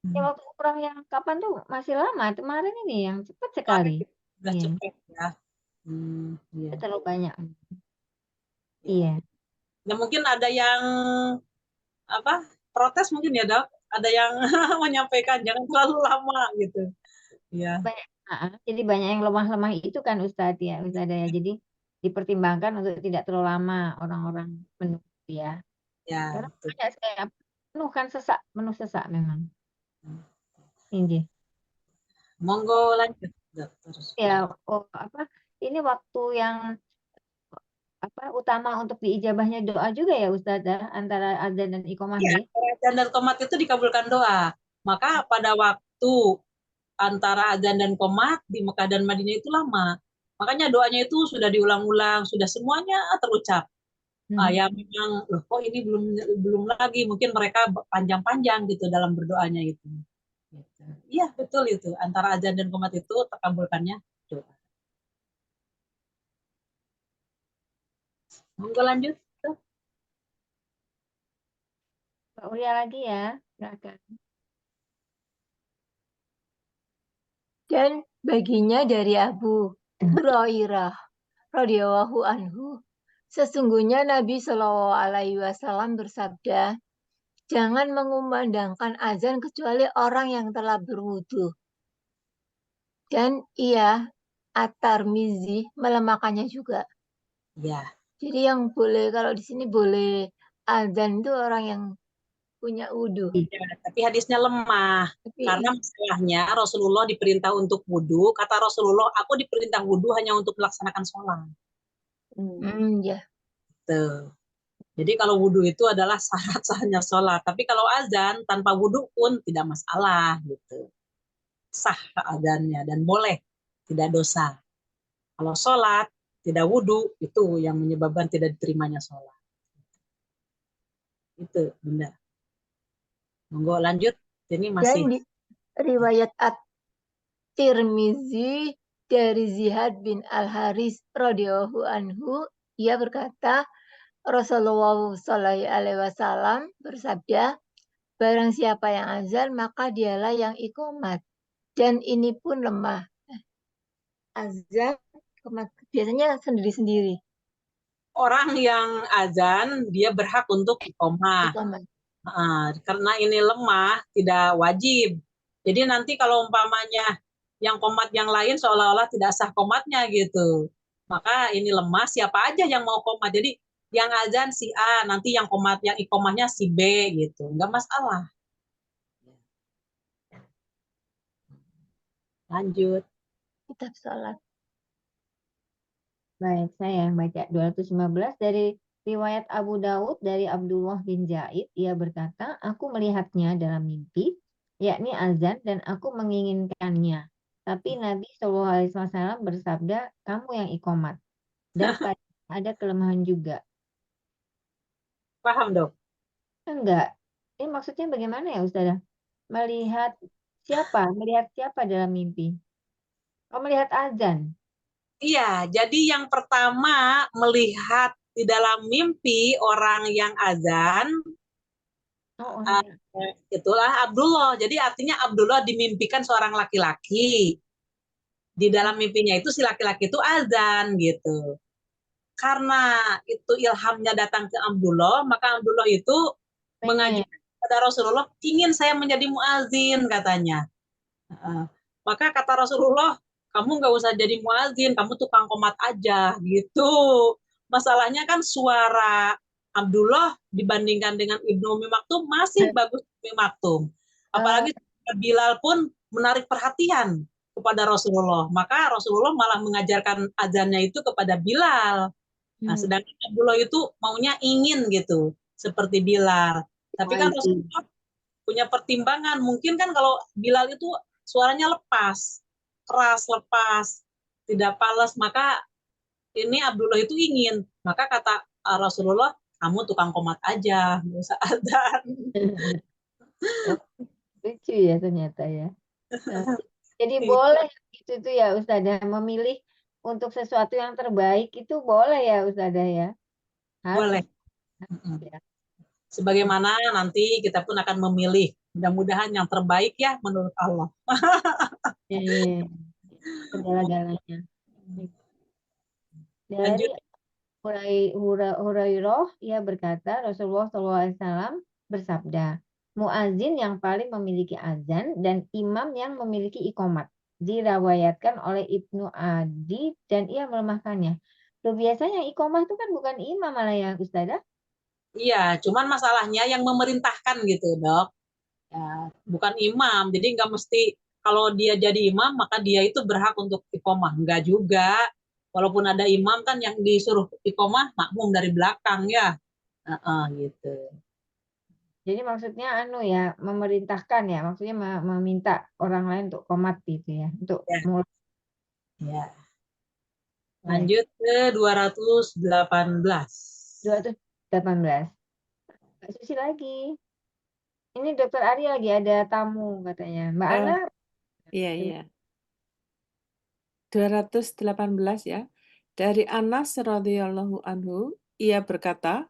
B: Ya waktu umrah yang kapan tuh masih lama. Kemarin ini yang cepat sekali.
A: Udah
B: Iya,
A: cepet ya. Iya.
B: terlalu banyak.
A: Ya.
B: Iya.
A: Nah, mungkin ada yang protes mungkin ya Dok, ada yang menyampaikan jangan terlalu lama gitu. Ya,
B: Jadi banyak yang lemah-lemah itu kan Ustadz ya, Jadi dipertimbangkan untuk tidak terlalu lama orang-orang menunggu ya.
A: ya.
B: Karena
A: Betul.
B: banyak saya penuh sesak memang. Ini.
A: Monggo lanjut Dok, terus.
B: Ya, ini waktu yang utama untuk diijabahnya doa juga ya Ustazah antara azan dan iqomah
A: Iya,
B: ya.
A: azan dan qomat itu dikabulkan doa. Maka pada waktu antara azan dan qomat di Mekah dan Madinah itu lama. Makanya doanya itu sudah diulang-ulang, sudah semuanya terucap. Ya memang loh kok ini belum lagi, mungkin mereka panjang-panjang gitu dalam berdoanya itu. Gitu. Iya betul itu, antara azan dan qomat itu terkabulkannya doa. Monggo lanjut.
B: Pak Uria lagi ya, silakan.
E: Dan baginya dari Abu Hurairah radhiyallahu anhu, sesungguhnya Nabi Shallallahu Alaihi Wasallam bersabda, jangan mengumandangkan azan kecuali orang yang telah berwudu. Dan At-Tirmizi melemahkannya juga.
A: Ya.
E: Jadi yang boleh kalau di sini boleh azan itu orang yang punya wudu.
A: Ya, tapi hadisnya lemah. Karena masalahnya Rasulullah diperintah untuk wudhu. Kata Rasulullah, aku diperintah wudhu hanya untuk melaksanakan sholat.
E: Ya.
A: Tuh. Jadi kalau wudhu itu adalah syarat sahnya sholat. Tapi kalau azan tanpa wudhu pun tidak masalah gitu. Sah azannya dan boleh, tidak dosa. Kalau sholat tidak wudhu itu yang menyebabkan tidak diterimanya sholat. Itu Bunda. Monggo lanjut. Ini masih.
E: Dan di riwayat At-Tirmizi dari Ziyad bin Al-Haris radhiyallahu anhu, ia berkata, Rasulullah Shallallahu Alaihi Wasallam bersabda, barang siapa yang azan maka dialah yang iqomat, dan ini pun lemah. Azan biasanya sendiri-sendiri.
A: Orang yang azan dia berhak untuk iqomah. Karena ini lemah tidak wajib. Jadi nanti kalau umpamanya yang komat yang lain seolah-olah tidak sah komatnya gitu. Maka ini lemah, siapa aja yang mau komat. Jadi yang azan si A, nanti yang komat yang iqomahnya si B gitu. Enggak masalah. Lanjut.
E: Kitab salat.
B: Baik, saya baca 215 dari riwayat Abu Daud dari Abdullah bin Zaid. Ia berkata, aku melihatnya dalam mimpi, yakni azan, dan aku menginginkannya. Tapi Nabi SAW bersabda, kamu yang iqomat. Dan ada kelemahan juga.
A: Paham dok?
B: Enggak. Ini maksudnya bagaimana ya Ustazah? Melihat siapa? Melihat siapa dalam mimpi? Oh, melihat azan.
A: Iya, jadi yang pertama melihat di dalam mimpi orang yang azan, itulah Abdullah. Jadi artinya Abdullah dimimpikan seorang laki-laki. Di dalam mimpinya itu si laki-laki itu azan gitu. Karena itu ilhamnya datang ke Abdullah, maka Abdullah itu mengajukan kepada Rasulullah, ingin saya menjadi muazin katanya. Maka kata Rasulullah, kamu nggak usah jadi muazin, kamu tukang qomat aja gitu. Masalahnya kan suara Abdullah dibandingkan dengan Ibnu Ummi Maktum masih bagus Ummi Maktum. Apalagi Bilal pun menarik perhatian kepada Rasulullah. Maka Rasulullah malah mengajarkan azannya itu kepada Bilal. Nah, sedangkan Abdullah itu maunya ingin gitu, seperti Bilal. Tapi kan Rasulullah punya pertimbangan. Mungkin kan kalau Bilal itu suaranya lepas, keras, lepas, tidak palas, maka ini Abdullah itu ingin. Maka kata Rasulullah, kamu tukang qomat aja, nggak usah azan.
B: Lucu ya ternyata ya. Jadi boleh itu ya Ustazah, memilih untuk sesuatu yang terbaik itu boleh ya Ustazah ya?
A: Boleh. Sebagaimana nanti kita pun akan memilih. Mudah-mudahan yang terbaik ya menurut Allah.
B: Segala-galanya. Dari
A: Lanjut.
B: Hurairah, ia berkata, Rasulullah SAW bersabda, muazin yang paling memiliki azan dan imam yang memiliki iqomat. Dirawayatkan oleh Ibnu Adi dan ia melemahkannya. Loh, biasanya iqomah itu kan bukan imam malah ya, Ustazah?
A: Iya, cuman masalahnya yang memerintahkan gitu, Dok. Ya, bukan imam. Jadi nggak mesti kalau dia jadi imam maka dia itu berhak untuk iqomah. Nggak juga. Walaupun ada imam kan yang disuruh iqomah makmum dari belakang ya. Gitu.
B: Jadi maksudnya ya, memerintahkan ya, maksudnya meminta orang lain untuk qomat gitu ya, untuk
A: Ya,
B: mulai.
A: ya.
B: Baik.
A: Lanjut ke 218.
B: 218. Mbak Susi lagi. Ini Dokter Ari lagi ada tamu katanya. Mbak
D: Oh,
B: Ana,
D: iya. 218 ya. Dari Anas radhiyallahu anhu, ia berkata,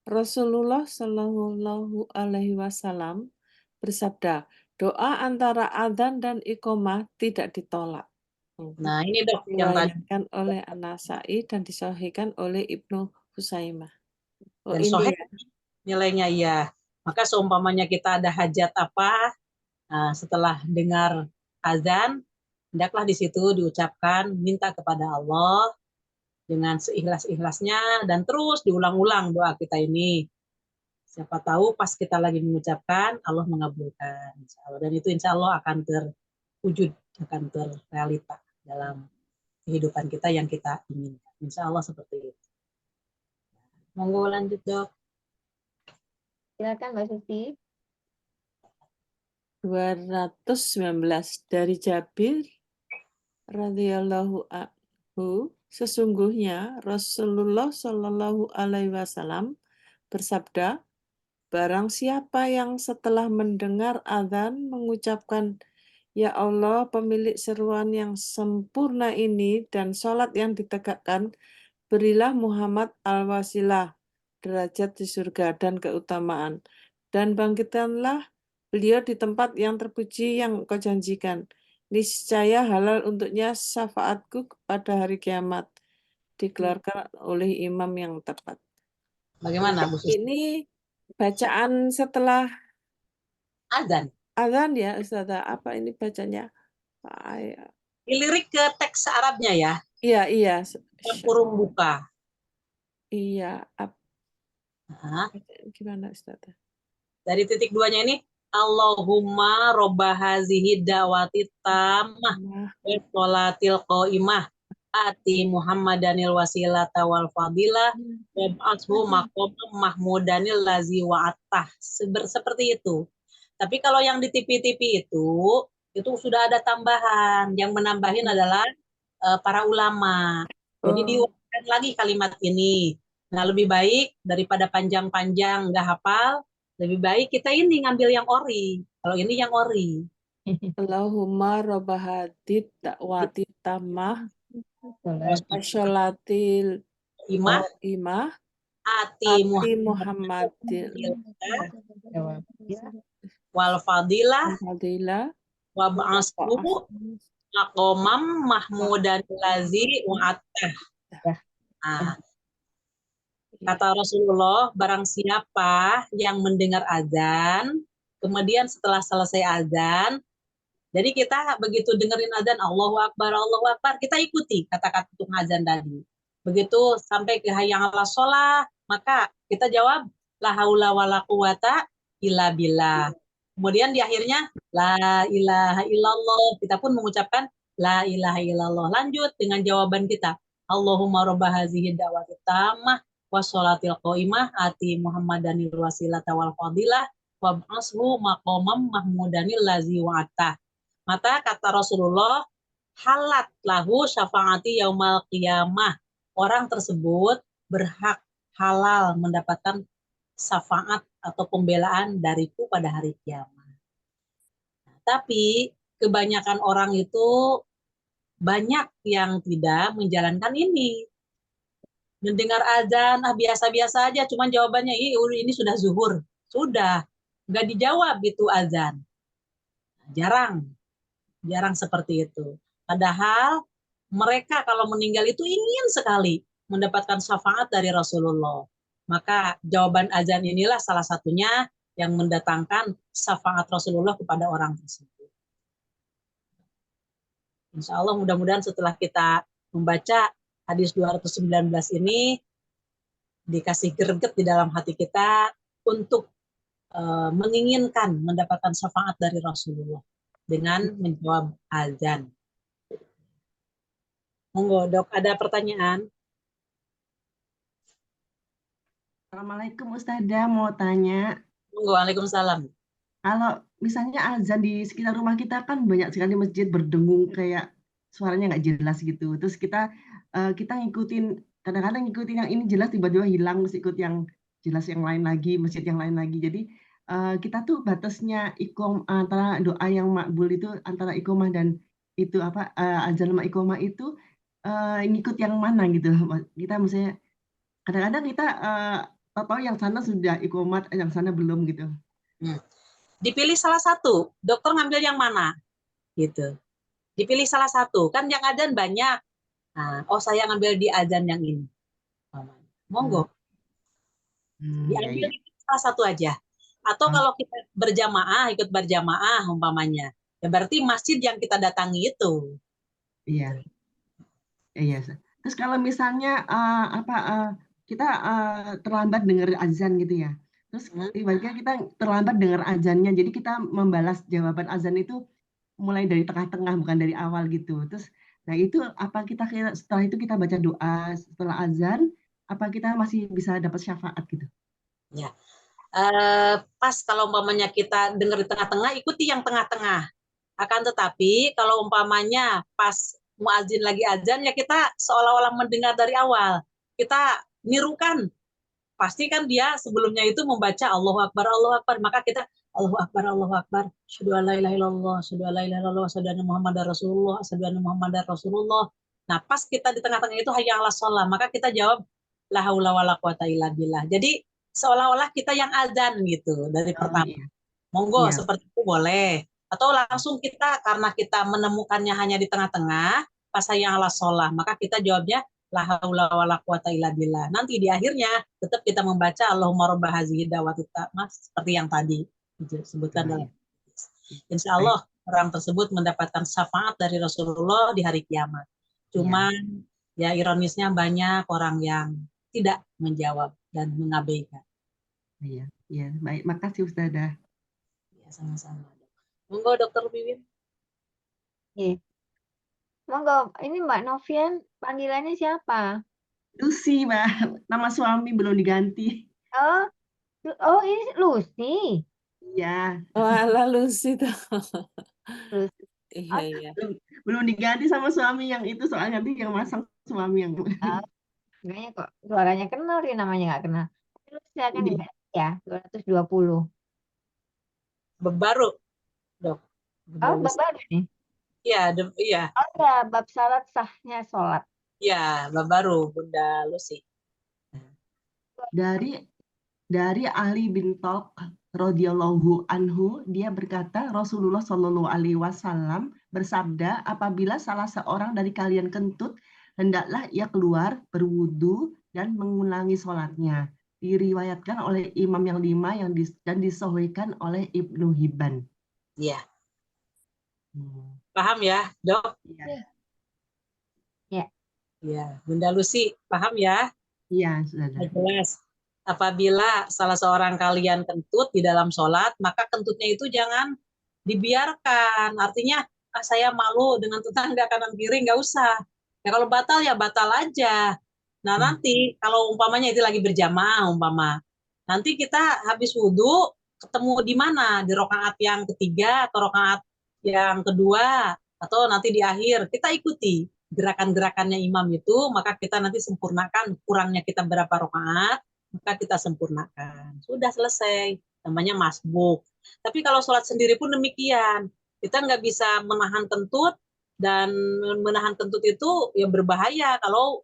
D: Rasulullah Shallallahu alaihi wasallam bersabda, doa antara adzan dan iqomah tidak ditolak.
A: Nah, ini Dok yang tadi
D: Diriwayatkan oleh An-Nasa'i dan disahihkan oleh Ibnu Huzaimah. Oh,
A: dan
D: ini
A: soheh
D: ya.
A: nilainya iya. Maka seumpamanya kita ada hajat apa, nah, setelah dengar azan, hendaklah di situ diucapkan minta kepada Allah dengan seikhlas-ikhlasnya dan terus diulang-ulang doa kita ini. Siapa tahu pas kita lagi mengucapkan Allah mengabulkan, insya Allah. Dan itu insya Allah akan terwujud, akan terrealita dalam kehidupan kita yang kita inginkan. Insya Allah seperti itu. Monggo lanjut Dok.
B: silakan Mbak Susi.
D: 219 dari Jabir radhiyallahu anhu, sesungguhnya Rasulullah Shallallahu alaihi wasallam bersabda, barang siapa yang setelah mendengar azan mengucapkan, Ya Allah, pemilik seruan yang sempurna ini dan sholat yang ditegakkan, berilah Muhammad al-wasilah, derajat di surga dan keutamaan, dan bangkitkanlah beliau di tempat yang terpuji yang kau janjikan. Niscaya halal untuknya syafaatku pada hari kiamat, dikeluarkan oleh imam yang tepat.
A: Bagaimana Bu Susi?
D: Ini bacaan setelah
A: Azan.
D: azan ya, Ustazah. Apa ini bacanya?
A: Dilirik ke teks Arabnya ya.
D: Iya.
A: Kurung buka.
D: Iya.
A: Nah,
D: Gimana Ustazah?
A: dari titik 2-nya ini Allahumma robba hazihi dawati tamah wa sholatil qaimah ati Muhammadanil wasilata wal fadilah wa ba'athu maqamam mahmudanil lazi wa'attah. Seperti itu. Tapi kalau yang di TV-TV itu sudah ada tambahan. Yang menambahin adalah para ulama. Jadi diulang lagi kalimat ini. Nah, lebih baik daripada panjang-panjang nggak hafal, lebih baik kita ini ngambil yang ori. Kalau ini yang ori.
D: Allahumma robba hadid dakwati tamah wasyolatil
A: Imah
D: imah
A: ati
D: ati Muhammadil
A: wal fadilah
D: fadilah
A: wa ba'asku maqamam mahmudan lazi wa'attah. Nah, kata Rasulullah, barang siapa yang mendengar azan, kemudian setelah selesai azan, jadi kita begitu dengerin azan Allahu Akbar, kita ikuti kata-kata untuk azan tadi. Begitu sampai ke hayya 'alas shalah, maka kita jawab la haula wala quwata illa billah. Kemudian di akhirnya la ilaha illallah, kita pun mengucapkan la ilaha illallah. Lanjut dengan jawaban kita. Allahumma robba hazihi da'wati tammah wassolatil qaimah ati Muhammadanil wasilata wal fadilah wa ba'ashu maqamam mahmudanil lazi wa'attah. Maka kata Rasulullah, halat lahu syafaati yaumal qiyamah. Orang tersebut berhak halal mendapatkan syafaat atau pembelaan dariku pada hari kiamat. Tapi kebanyakan orang itu banyak yang tidak menjalankan ini. Mendengar azan, biasa-biasa aja, cuman jawabannya ini sudah zuhur. Sudah, nggak dijawab itu azan. Jarang seperti itu. Padahal mereka kalau meninggal itu ingin sekali mendapatkan syafaat dari Rasulullah. Maka jawaban azan inilah salah satunya yang mendatangkan syafaat Rasulullah kepada orang tersebut. Insya Allah mudah-mudahan setelah kita membaca hadis 219 ini dikasih greget di dalam hati kita untuk menginginkan mendapatkan syafaat dari Rasulullah dengan menjawab azan. Monggo Dok, ada pertanyaan?
F: Assalamualaikum Ustazah, mau tanya,
A: Monggo, Waalaikumsalam.
F: kalau misalnya azan di sekitar rumah kita kan banyak sekali masjid berdengung kayak suaranya nggak jelas gitu. Terus kita ngikutin, kadang-kadang ngikutin yang ini jelas tiba-tiba hilang, terus ikut yang jelas yang lain lagi, masjid yang lain lagi. Jadi kita tuh batasnya antara doa yang makbul itu antara iqomah dan itu azan sama iqomah itu ngikut yang mana gitu. Kita misalnya kadang-kadang kita tahu yang sana sudah iqomat, yang sana belum gitu.
A: Dipilih salah satu, dokter ngambil yang mana? Gitu. Dipilih salah satu, kan yang azan banyak. Nah, saya ngambil di azan yang ini. Monggo,
F: Ya,
A: diambil
F: ya.
A: salah satu aja. Atau kalau kita berjamaah, ikut berjamaah umpamanya, ya berarti masjid yang kita datangi itu.
F: Iya. Iya. Terus kalau misalnya kita terlambat dengar azan gitu ya. Terus ibaratnya kita terlambat dengar azannya, jadi kita membalas jawaban azan itu mulai dari tengah-tengah bukan dari awal gitu. Terus nah itu apa setelah itu kita baca doa setelah azan, apa kita masih bisa dapat syafaat gitu?
A: Ya. Pas kalau umpamanya kita dengar di tengah-tengah, ikuti yang tengah-tengah. Akan tetapi kalau umpamanya pas muazin lagi azan, ya kita seolah-olah mendengar dari awal. Kita nirukan. Pasti kan dia sebelumnya itu membaca Allahu Akbar, maka kita Allahu Akbar, asyhadu an la ilaha illallah, asyhadu an la ilaha illallah, asyhadu anna Muhammadar Rasulullah, asyhadu anna Muhammadar Rasulullah. Nah, pas kita di tengah-tengah itu hayya 'alas shalah, maka kita jawab la haula wala quwata illa billah. Jadi seolah-olah kita yang azan gitu dari pertama.
F: Iya.
A: Monggo,
F: Iya.
A: seperti itu boleh. Atau langsung kita, karena kita menemukannya hanya di tengah-tengah, pas hayya 'alas shalah, maka kita jawabnya la haula wala quwata illa billah. Nanti di akhirnya tetap kita membaca Allahumma rabb hadzihi da'wati tammah seperti yang tadi disebutkan dalam. Insya Allah orang tersebut mendapatkan syafaat dari Rasulullah di hari kiamat. Cuman ya ironisnya banyak orang yang tidak menjawab dan mengabaikan.
F: Iya, iya. Baik, makasih Ustazah.
A: Ya, sama-sama. Monggo Dokter Wiwin.
B: Iya. Monggo, ini Mbak Novian panggilannya siapa?
F: Lucy, Mbak. Nama suami belum diganti.
B: Oh ini Lucy.
F: Iya.
D: Walah Lucy tuh.
B: Lucy.
D: Iya, iya.
F: Belum diganti sama suami yang itu, soalnya nanti yang masang suami yang
B: Kayaknya kok suaranya kenal, dia namanya nggak kenal. Lucy akan
F: Ini.
B: diganti ya, 220.
A: Baru, Dok.
B: Oh, bab baru nih.
A: Iya, iya.
B: Oh ya, bab syarat sahnya sholat.
A: Iya, bab baru Bunda Lucy.
F: Dari Ali bin Thalq radhiyallahu anhu, dia berkata Rasulullah Shallallahu alaihi wasallam bersabda, apabila salah seorang dari kalian kentut, hendaklah ia keluar berwudu dan mengulangi sholatnya. Diriwayatkan oleh Imam yang 5 dan disahihkan oleh Ibnu Hibban.
A: Iya. Paham ya, Dok?
F: Iya.
A: Iya, Bunda Lucy, paham ya?
F: Iya, sudah.
A: Jelas. Apabila salah seorang kalian kentut di dalam sholat, maka kentutnya itu jangan dibiarkan. Artinya, saya malu dengan tetangga kanan kiri, nggak usah. Ya kalau batal ya batal aja. Nah nanti kalau umpamanya itu lagi berjamaah nanti kita habis wudhu ketemu di mana? Di rakaat yang ketiga atau rakaat yang kedua atau nanti di akhir, kita ikuti gerakan-gerakannya imam itu, maka kita nanti sempurnakan, kurangnya kita berapa rakaat, maka kita sempurnakan. Sudah selesai, namanya masbuk. Tapi kalau sholat sendiri pun demikian, kita nggak bisa menahan kentut, dan menahan kentut itu ya berbahaya kalau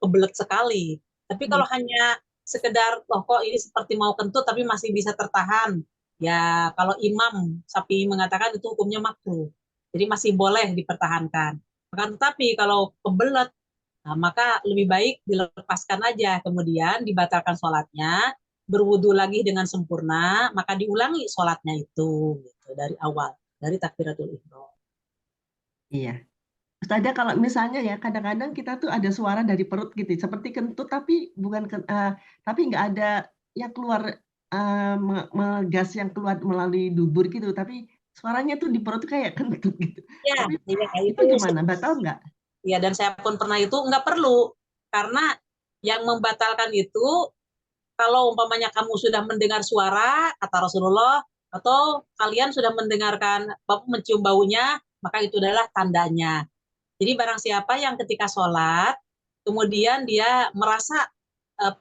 A: kebelet sekali. Tapi kalau hanya sekedar, kok ini seperti mau kentut tapi masih bisa tertahan, ya kalau Imam Syafi'i mengatakan itu hukumnya makruh. Jadi masih boleh dipertahankan. Akan tetapi kalau kebelet, Nah, maka lebih baik dilepaskan aja, kemudian dibatalkan sholatnya, berwudu lagi dengan sempurna, maka diulangi sholatnya itu gitu, dari awal, dari takbiratul ihram.
F: Iya. Ustazah kalau misalnya ya kadang-kadang kita tuh ada suara dari perut gitu, seperti kentut tapi bukan tapi nggak ada yang keluar gas yang keluar melalui dubur gitu, tapi suaranya tuh di perut tuh kayak kentut gitu.
A: Ya,
F: Tapi
A: iya,
F: itu gimana? Batal nggak?
A: ya, dan saya pun pernah itu nggak perlu, karena yang membatalkan itu kalau umpamanya kamu sudah mendengar suara kata Rasulullah atau kalian sudah mendengarkan mencium baunya, maka itu adalah tandanya. Jadi barang siapa yang ketika sholat kemudian dia merasa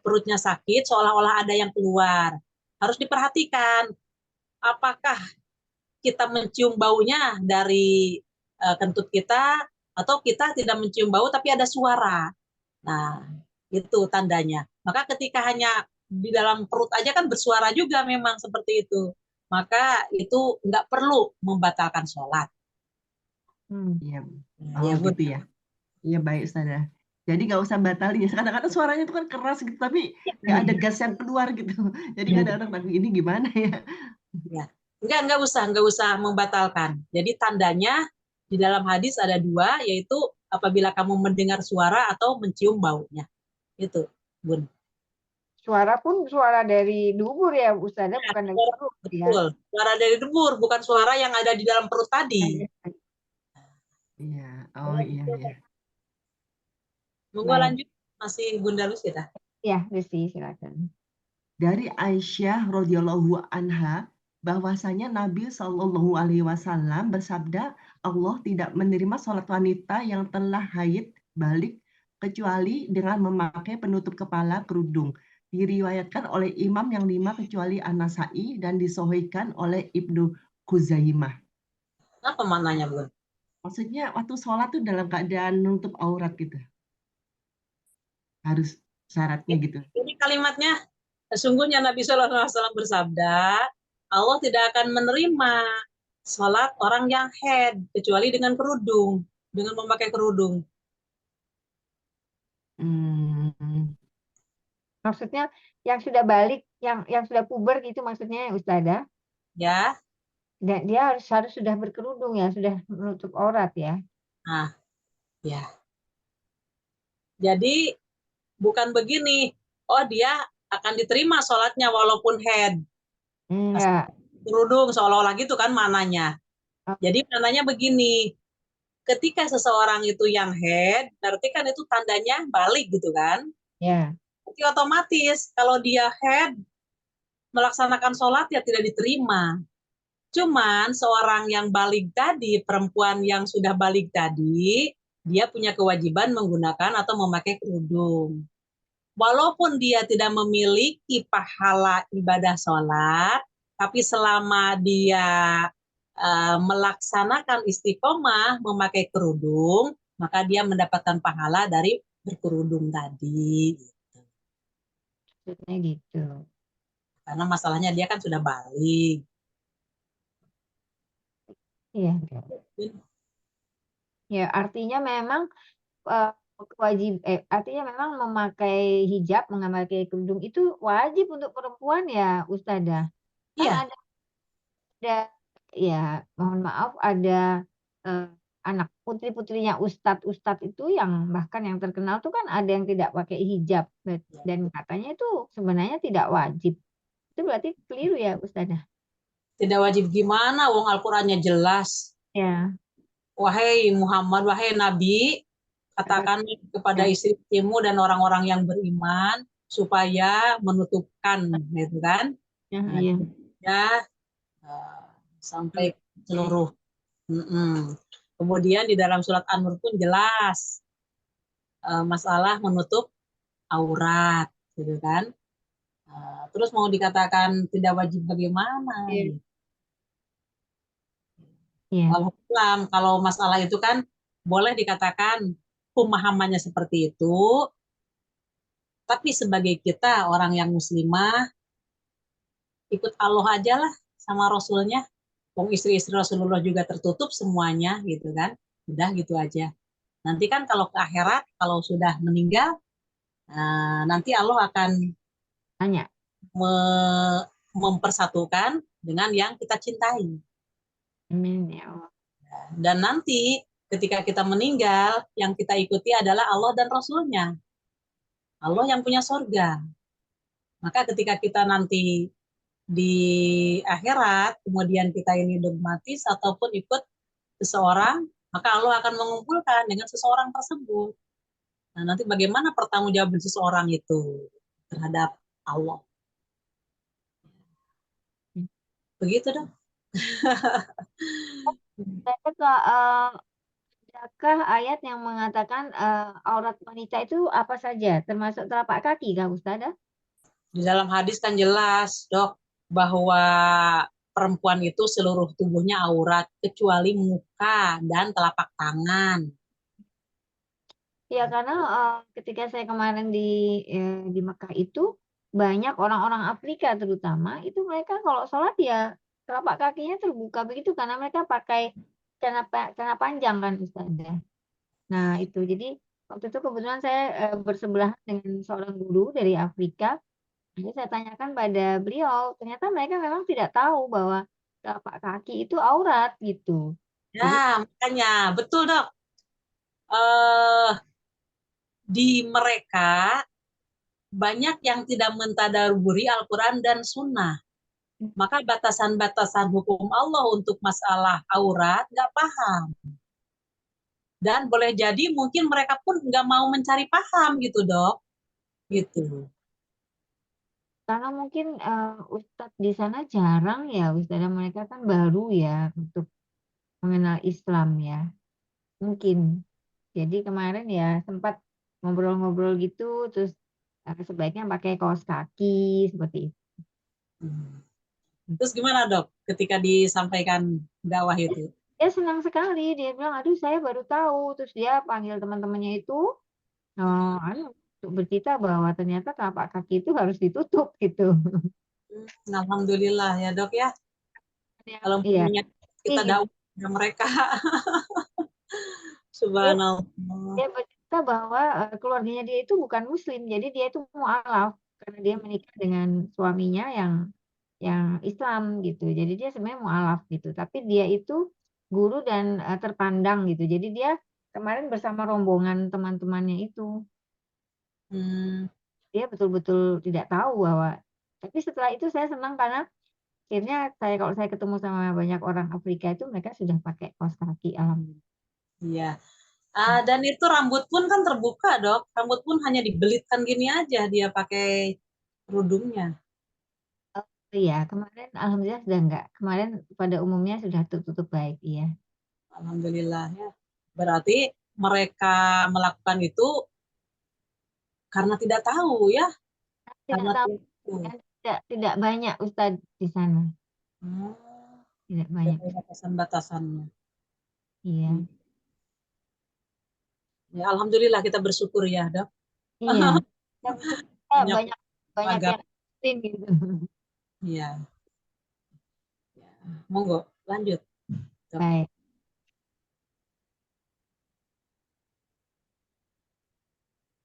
A: perutnya sakit seolah-olah ada yang keluar, harus diperhatikan apakah kita mencium baunya dari kentut kita atau kita tidak mencium bau tapi ada suara. Nah, itu tandanya. Maka ketika hanya di dalam perut aja kan bersuara juga memang seperti itu. Maka itu nggak perlu membatalkan sholat.
F: Iya.
A: Nah,
F: Oh
A: ya, Bun.
F: gitu ya. Iya baik Ustazah. Jadi nggak usah batalin ya. Kadang-kadang suaranya itu kan keras gitu, tapi nggak ada gas yang keluar gitu. Jadi kadang-kadang takut ini gimana ya?
A: Ya. Nggak usah membatalkan. Jadi tandanya di dalam hadis ada dua, yaitu apabila kamu mendengar suara atau mencium baunya. Itu, Bun.
B: Suara pun suara dari dubur ya Ustazah, bukan dari
A: Suara,
B: perut ya.
A: betul. Suara dari dubur, bukan suara yang ada di dalam perut tadi.
F: Iya. Oh iya iya.
A: Monggo
B: Baik.
A: lanjut, masih Bunda Lus kita.
B: Ya, Desi silakan.
F: Dari Aisyah radhiyallahu anha bahwasanya Nabi Shallallahu alaihi wasallam bersabda, Allah tidak menerima sholat wanita yang telah haid balik kecuali dengan memakai penutup kepala kerudung. Diriwayatkan oleh imam yang 5 kecuali An-Nasa'i dan disohikan oleh Ibnu Khuzaimah.
A: Apa maknanya, Bun?
F: Maksudnya waktu sholat tuh dalam keadaan nutup aurat gitu. Harus syaratnya gitu.
A: Ini kalimatnya, sesungguhnya Nabi SAW bersabda, Allah tidak akan menerima sholat orang yang haid kecuali dengan kerudung, dengan memakai kerudung.
B: Maksudnya yang sudah balik, yang sudah puber gitu maksudnya Ustazah.
A: Ya,
B: Dan dia harus sudah berkerudung ya, sudah menutup aurat ya.
A: nah, ya. Jadi bukan begini, oh dia akan diterima sholatnya walaupun haid.
B: Enggak.
A: Kerudung seolah-olah gitu kan mananya. Jadi mananya begini, ketika seseorang itu yang haid, berarti kan itu tandanya balik gitu kan.
B: Ya.
A: Jadi otomatis kalau dia haid melaksanakan sholat ya tidak diterima. Cuman seorang yang balik tadi, perempuan yang sudah balik tadi, dia punya kewajiban menggunakan atau memakai kerudung. Walaupun dia tidak memiliki pahala ibadah sholat, tapi selama dia melaksanakan istiqomah memakai kerudung, maka dia mendapatkan pahala dari berkerudung tadi.
B: Maksudnya gitu.
A: Karena masalahnya dia kan sudah balik.
B: Iya. Ya, artinya memang artinya memang memakai hijab, memakai kerudung itu wajib untuk perempuan ya, Ustazah. Kan
A: Iya.
B: ada ya, mohon maaf ada anak putri-putrinya ustadz itu yang bahkan yang terkenal tuh kan ada yang tidak pakai hijab dan katanya itu sebenarnya tidak wajib. Itu berarti keliru ya, Ustazah?
A: Tidak wajib gimana, wong Al-Qur'annya jelas.
B: Ya.
A: Wahai Muhammad, wahai Nabi, katakan kepada istri-istrimu dan orang-orang yang beriman supaya menutupkan, gitu kan?
B: Iya.
A: Ya, sampai seluruh. Kemudian di dalam surat An-Nur pun jelas masalah menutup aurat, gitu kan? Terus mau dikatakan tidak wajib bagaimana?
B: Iya.
A: Gitu.
B: Iya.
A: Kalau masalah itu kan boleh dikatakan pemahamannya seperti itu, tapi sebagai kita orang yang muslimah ikut Allah aja lah sama Rasulnya. Wong istri-istri Rasulullah juga tertutup semuanya gitu kan, udah gitu aja. Nanti kan kalau ke akhirat, kalau sudah meninggal, nanti Allah akan
B: Tanya.
A: mempersatukan dengan yang kita cintai.
B: Amin ya Allah.
A: Dan nanti ketika kita meninggal, yang kita ikuti adalah Allah dan Rasul-Nya. Allah yang punya sorga. Maka ketika kita nanti di akhirat, kemudian kita ini dogmatis ataupun ikut seseorang, maka Allah akan mengumpulkan dengan seseorang tersebut. Nah, nanti bagaimana pertanggungjawaban seseorang itu terhadap Allah. Begitu dong.
B: Adakah ayat yang mengatakan aurat wanita itu apa saja, termasuk telapak kaki, Kak Ustazah?
A: Di dalam hadis kan jelas, Dok, bahwa perempuan itu seluruh tubuhnya aurat kecuali muka dan telapak tangan.
B: Ya, karena ketika saya kemarin di Mekah itu banyak orang-orang Afrika terutama itu mereka kalau sholat ya telapak kakinya terbuka begitu karena mereka pakai celana panjang kan Ustazah. Nah itu jadi waktu itu kebetulan saya bersebelahan dengan seorang guru dari Afrika. Jadi saya tanyakan pada beliau, ternyata mereka memang tidak tahu bahwa telapak kaki itu aurat gitu. Jadi
A: Ya, makanya betul, Dok. Di mereka banyak yang tidak mentadaburi Al-Quran dan Sunnah. Maka batasan-batasan hukum Allah untuk masalah aurat nggak paham. Dan boleh jadi mungkin mereka pun nggak mau mencari paham gitu, Dok. Gitu.
B: karena mungkin Ustadz di sana jarang ya, Ustazah mereka kan baru ya untuk mengenal Islam ya, mungkin. Jadi kemarin ya sempat ngobrol-ngobrol gitu, terus sebaiknya pakai kaos kaki seperti itu.
A: Terus gimana, Dok, ketika disampaikan dakwah itu?
B: Dia senang sekali, dia bilang, aduh saya baru tahu. Terus dia panggil teman-temannya itu untuk bercerita bahwa ternyata telapak kaki itu harus ditutup gitu.
A: Alhamdulillah ya, Dok ya. Kalau
B: Iya,
A: kita
B: iya.
A: dakwah ke mereka.
B: Dia,
A: Subhanallah.
B: dia bercerita bahwa keluarganya dia itu bukan Muslim, jadi dia itu mualaf karena dia menikah dengan suaminya yang Islam gitu. Jadi dia sebenarnya mualaf gitu, tapi dia itu guru dan terpandang gitu. Jadi dia kemarin bersama rombongan teman-temannya itu. Dia betul-betul tidak tahu bahwa tapi setelah itu saya senang karena akhirnya kalau saya ketemu sama banyak orang Afrika itu mereka sudah pakai kaos kaki alhamdulillah.
A: Iya. Dan itu rambut pun kan terbuka, Dok. Rambut pun hanya dibelitkan gini aja dia pakai kerudungnya.
B: Iya, kemarin alhamdulillah sudah enggak. Kemarin pada umumnya sudah tertutup baik, iya.
A: Alhamdulillah ya. Berarti mereka melakukan itu karena tidak tahu ya.
B: Tidak
A: Karena
B: tahu,
A: tidak.
B: tidak banyak Ustadz di sana. Tidak banyak.
A: Batasan-batasannya.
B: Iya.
A: Ya, alhamdulillah kita bersyukur ya, Dok.
B: Iya.
A: Banyak
B: banyak
A: agak.
B: yang Muslim gitu.
A: Iya. Ya, monggo, lanjut. Dok.
B: Baik.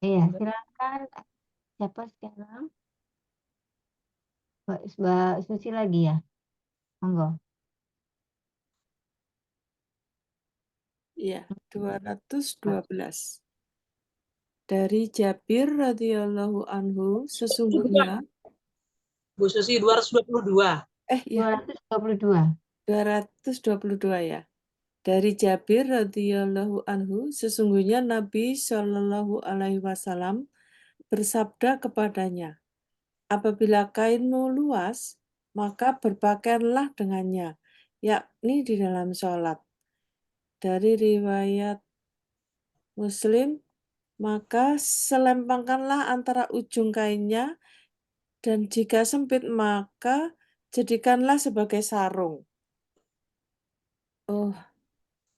B: Iya, silakan. Siapa sekarang? Mbak Susi lagi ya? Monggo.
D: Iya, 212. Dari Jabir radhiyallahu anhu sesungguhnya
A: Bu Susi 222.
D: Ya
B: 222.
D: 222 ya. Dari Jabir radhiyallahu anhu sesungguhnya Nabi Shallallahu alaihi wasallam bersabda kepadanya, apabila kainmu luas, maka berpakaianlah dengannya, yakni di dalam sholat. Dari riwayat Muslim, maka selempangkanlah antara ujung kainnya, dan jika sempit maka jadikanlah sebagai sarung. Oh,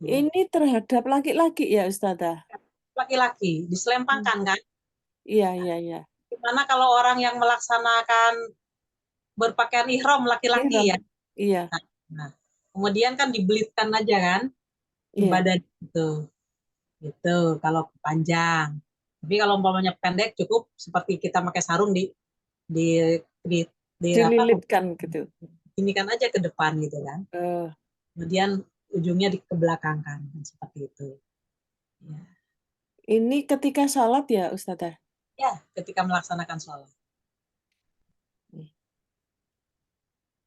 D: ini terhadap laki-laki ya Ustazah?
A: Laki-laki, diselempangkan kan?
D: Iya.
A: Gimana kalau orang yang melaksanakan berpakaian ihram laki-laki ya?
D: Iya.
A: Nah, kemudian kan dibelitkan aja kan di badan itu. Gitu kalau panjang. Tapi kalau umpamanya pendek cukup seperti kita pakai sarung di di, di apa?
D: Dililitkan gitu.
A: Ini kan aja ke depan gitu kan.
D: Eh,
A: Kemudian ujungnya dikebelakangkan seperti itu. Ya.
D: ini ketika sholat ya Ustazah?
A: Ya, ketika melaksanakan sholat.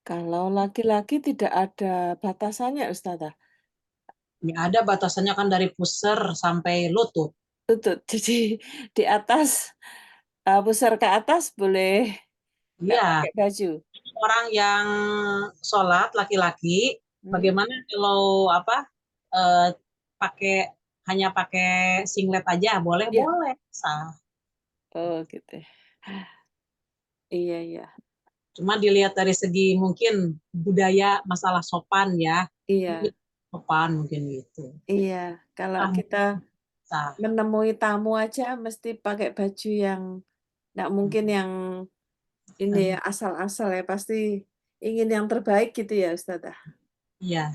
D: Kalau laki-laki tidak ada batasannya Ustazah.
A: Ini ada batasannya kan dari pusar sampai lutut.
D: Lutut. Jadi di atas, pusar ke atas boleh nggak
A: Iya,
D: pakai baju.
A: orang yang sholat laki-laki, bagaimana kalau eh, pakai hanya pakai singlet aja boleh
D: Iya.
A: boleh sah.
D: Oh gitu. Iya iya.
A: Cuma dilihat dari segi mungkin budaya masalah sopan ya,
D: Iya.
A: sopan mungkin gitu.
D: Iya. Kalau kita
A: Sah.
D: menemui tamu aja mesti pakai baju yang nggak mungkin yang ini ya asal-asal ya, pasti ingin yang terbaik gitu ya Ustazah.
A: Iya,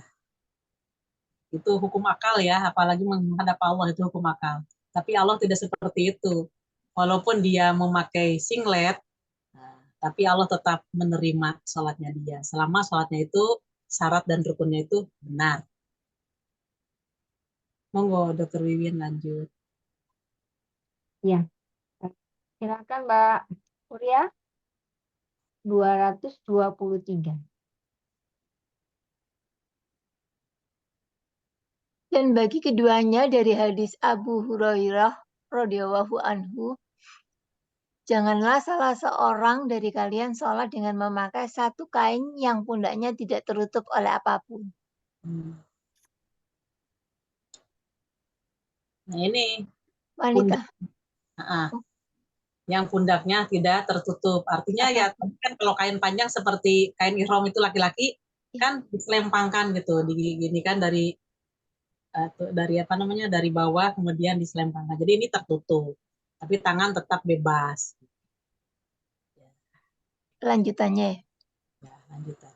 A: itu hukum akal ya, apalagi menghadap Allah itu hukum akal. Tapi Allah tidak seperti itu. Walaupun dia memakai singlet, tapi Allah tetap menerima sholatnya dia. Selama sholatnya itu syarat dan rukunnya itu benar. Monggo, Dokter Wiwin lanjut.
B: Ya, silakan Mbak Surya. 223.
E: Dan bagi keduanya dari hadis Abu Hurairah radhiyallahu anhu, janganlah salah seorang dari kalian sholat dengan memakai satu kain yang pundaknya tidak tertutup oleh apapun.
A: Nah ini
E: Wanita.
A: pundak, yang pundaknya tidak tertutup. Artinya ya kan kalau kain panjang seperti kain ihram itu laki-laki kan diselempangkan gitu, gini kan dari apa namanya dari bawah kemudian diselempangkan. Jadi ini tertutup, tapi tangan tetap bebas.
E: Lanjutannya.
A: Ya, lanjutan.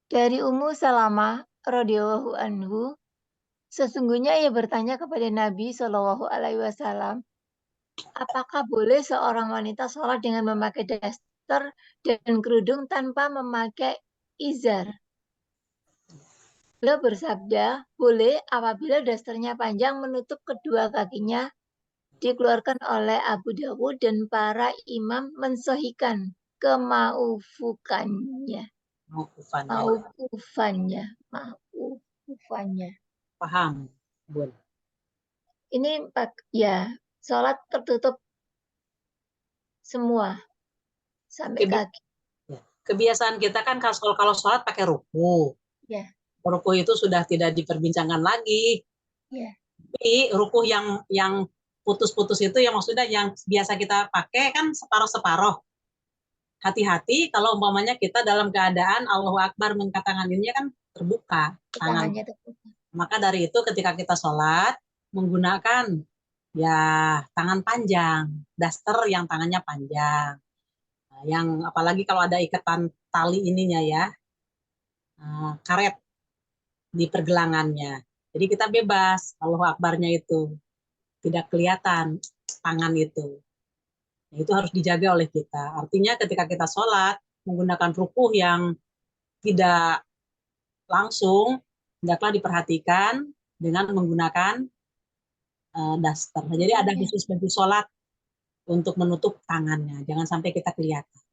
E: Dari Ummu Salamah radhiyallahu anhu, sesungguhnya ia bertanya kepada Nabi Shallallahu alaihi wasallam, apakah boleh seorang wanita sholat dengan memakai daster dan kerudung tanpa memakai izar? Beliau bersabda, boleh apabila dasternya panjang menutup kedua kakinya, dikeluarkan oleh Abu Dawud dan para imam mensahihkan kemaufukannya. Maukufannya.
A: Paham, Bun.
E: Ini ya, sholat tertutup semua sampai kaki.
A: Kebiasaan kita kan kalau sholat pakai ruku.
E: Ya.
A: Ruku itu sudah tidak diperbincangkan lagi.
E: Ya.
A: Tapi ruku yang putus-putus itu yang maksudnya yang biasa kita pakai kan separuh-separuh. Hati-hati kalau umpamanya kita dalam keadaan Allahu Akbar mengangkat tangannya kan terbuka tangan. Maka dari itu ketika kita sholat menggunakan ya tangan panjang, daster yang tangannya panjang. Nah, yang apalagi kalau ada ikatan tali ininya ya, karet di pergelangannya. Jadi kita bebas, Allahu Akbarnya itu tidak kelihatan tangan itu. Nah, itu harus dijaga oleh kita. Artinya ketika kita sholat menggunakan rukuh yang tidak langsung, hendaklah diperhatikan dengan menggunakan daster. Jadi ada khusus baju sholat untuk menutup tangannya, jangan sampai kita kelihatan.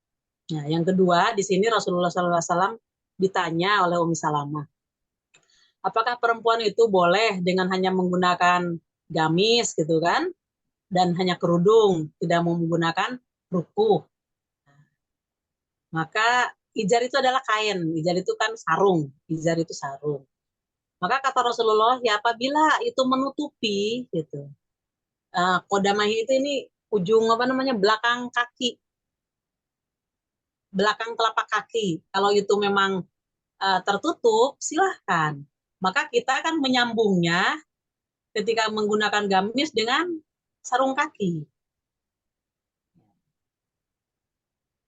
A: Nah, yang kedua di sini Rasulullah SAW ditanya oleh Ummi Salamah, apakah perempuan itu boleh dengan hanya menggunakan gamis gitu kan, dan hanya kerudung, tidak mau menggunakan rukuh. Maka izar itu adalah kain, izar itu kan sarung, izar itu sarung. Maka kata Rasulullah, ya apabila itu menutupi gitu, kodamahi itu ini ujung apa namanya belakang kaki, belakang telapak kaki. Kalau itu memang tertutup, silahkan. Maka kita akan menyambungnya ketika menggunakan gamis dengan sarung kaki.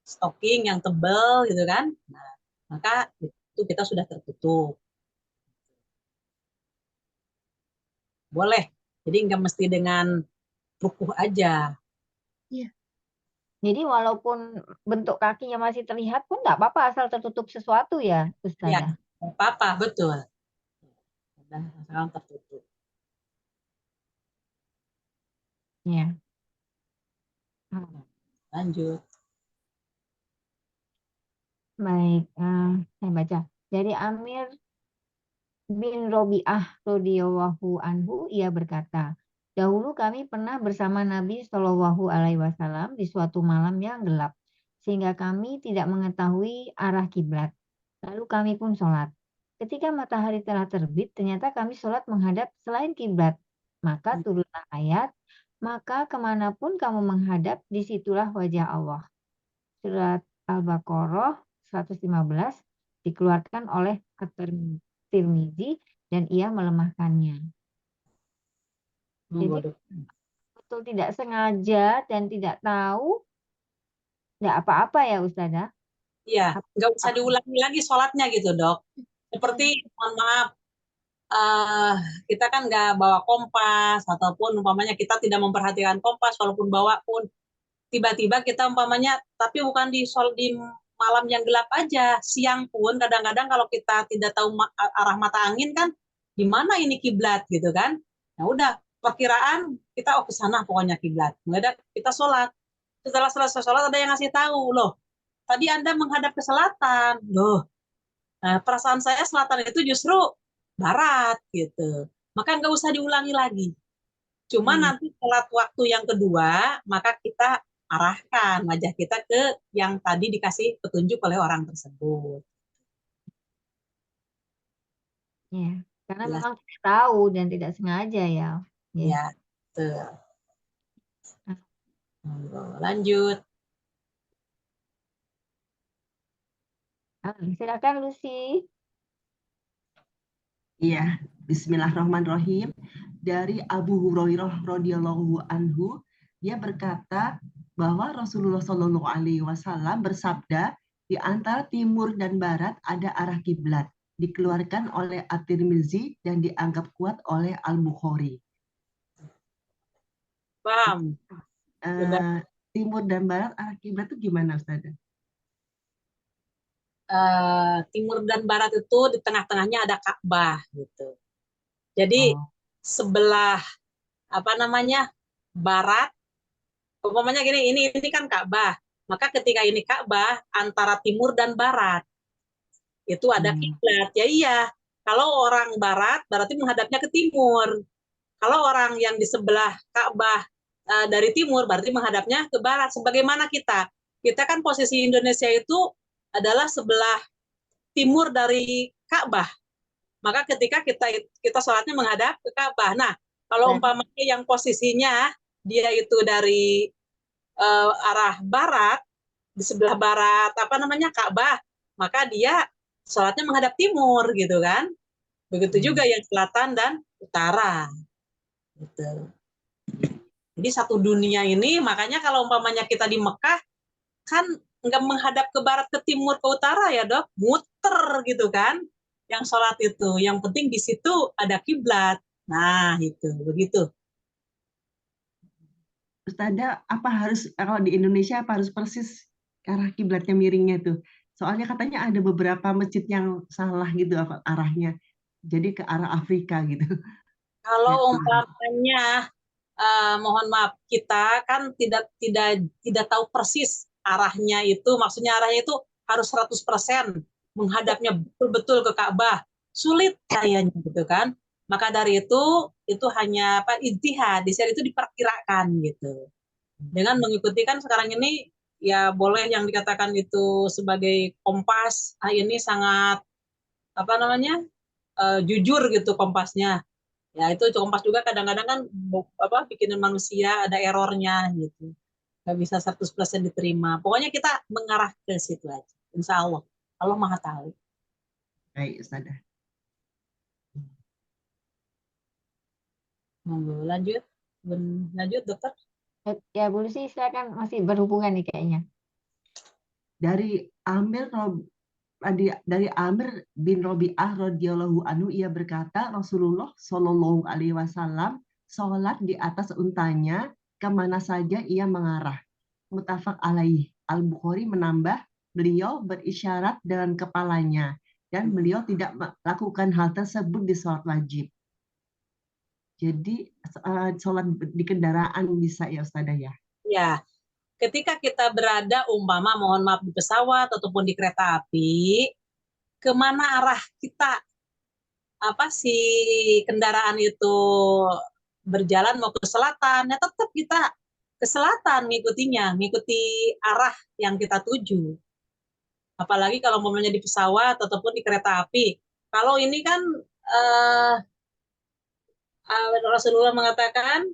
A: Stocking yang tebal gitu kan. Nah, maka itu kita sudah tertutup. Boleh Jadi nggak mesti dengan rukuh aja.
B: Jadi walaupun bentuk kakinya masih terlihat pun nggak apa-apa asal tertutup sesuatu ya,
A: Ya,
B: Ustazah.
A: nggak apa-apa, betul. Dan asalkan tertutup.
B: Ya.
A: Lanjut.
B: Baik, saya baca. Dari Amir bin Robi'ah radhiyallahu anhu, ia berkata, dahulu kami pernah bersama Nabi Shallallahu Alaihi Wasallam di suatu malam yang gelap, sehingga kami tidak mengetahui arah kiblat. Lalu kami pun sholat. Ketika matahari telah terbit, ternyata kami sholat menghadap selain kiblat. Maka turunlah ayat, maka kemanapun kamu menghadap, disitulah wajah Allah. Surat Al-Baqarah 115 dikeluarkan oleh At-Tirmizi dan ia melemahkannya. Jadi
A: Waduh.
B: betul tidak sengaja dan tidak tahu, tidak apa-apa ya Ustazah.
A: Iya, nggak usah diulangi lagi sholatnya gitu, Dok. Seperti, mohon maaf, kita kan nggak bawa kompas, ataupun umpamanya kita tidak memperhatikan kompas, walaupun bawa pun, tiba-tiba kita umpamanya, tapi bukan di malam yang gelap aja, siang pun kadang-kadang kalau kita tidak tahu arah mata angin kan, di mana ini kiblat gitu kan. Nah udah, perkiraan kita ke sana pokoknya kiblat. Nggak, kita sholat. Setelah selesai sholat ada yang ngasih tahu, loh, tadi Anda menghadap ke selatan. Loh, nah, perasaan saya selatan itu justru barat gitu. Maka nggak usah diulangi lagi. Cuma nanti sholat waktu yang kedua, maka kita arahkan wajah kita ke yang tadi dikasih petunjuk oleh orang tersebut.
B: Ya, karena
A: Jelas.
B: memang tidak tahu dan tidak sengaja ya.
A: Ya, betul. Lanjut.
B: Silakan Lucy.
F: Iya, Bismillahirrahmanirrahim. Dari Abu Hurairah radhiyallahu anhu, dia berkata bahwa Rasulullah Shallallahu Alaihi Wasallam bersabda, di antara timur dan barat ada arah kiblat, dikeluarkan oleh At-Tirmizi dan dianggap kuat oleh Al-Bukhari.
A: Paham.
F: Timur dan barat arah kiblat itu gimana, Ustazah?
A: Timur dan barat itu di tengah-tengahnya ada Ka'bah gitu. Jadi sebelah apa namanya barat, umpamanya gini, ini kan Ka'bah. Maka ketika ini Ka'bah antara timur dan barat itu ada kiblat. Ya iya, kalau orang barat berarti menghadapnya ke timur. Kalau orang yang di sebelah Ka'bah dari timur berarti menghadapnya ke barat. Sebagaimana kita kan posisi Indonesia itu adalah sebelah timur dari Ka'bah. Maka ketika kita sholatnya menghadap ke Ka'bah. Nah, kalau umpamanya yang posisinya dia itu dari arah barat, di sebelah barat apa namanya Ka'bah, maka dia sholatnya menghadap timur gitu kan. Begitu juga yang selatan dan utara. Gitu. Jadi satu dunia ini, makanya kalau umpamanya kita di Mekah kan nggak menghadap ke barat, ke timur, ke utara ya Dok, muter gitu kan. Yang sholat itu, yang penting di situ ada kiblat. Nah itu begitu.
F: Ustazah, apa harus kalau di Indonesia apa harus persis arah kiblatnya miringnya tuh? Soalnya katanya ada beberapa masjid yang salah gitu arahnya. Jadi ke arah Afrika gitu.
A: Kalau umpamanya mohon maaf, kita kan tidak tahu persis arahnya itu, maksudnya arahnya itu harus 100% menghadapnya betul-betul ke Ka'bah. Sulit kayaknya gitu kan. Maka dari itu hanya ijtihad, di sini itu diperkirakan gitu. Dengan mengikuti kan sekarang ini ya boleh yang dikatakan itu sebagai kompas, ini sangat apa namanya? Jujur gitu kompasnya. Ya itu kompas juga kadang-kadang kan bikinan manusia ada errornya gitu. Nggak bisa 100% diterima. Pokoknya kita mengarah ke situ aja. Insya Allah. Allah Maha Tahu.
F: Baik, Ustazah.
A: Lanjut. Lanjut, dokter.
B: Ya, Bu Lucy, silakan, masih berhubungan nih kayaknya.
F: Dari Amir bin Robi'ah radhiyallahu anhu, ia berkata, Rasulullah Shallallahu Alaihi Wasallam sholat di atas untanya kemana saja ia mengarah. Muttafaq alaih. Al-Bukhari menambah, beliau berisyarat dengan kepalanya dan beliau tidak melakukan hal tersebut di sholat wajib. Jadi sholat di kendaraan bisa ya Ustazah ya?
A: Ya, ketika kita berada umpama mohon maaf di pesawat ataupun di kereta api, kemana arah kita si kendaraan itu berjalan mau ke selatan, ya tetap kita ke selatan mengikuti arah yang kita tuju. Apalagi kalau momennya di pesawat ataupun di kereta api. Kalau ini kan Rasulullah mengatakan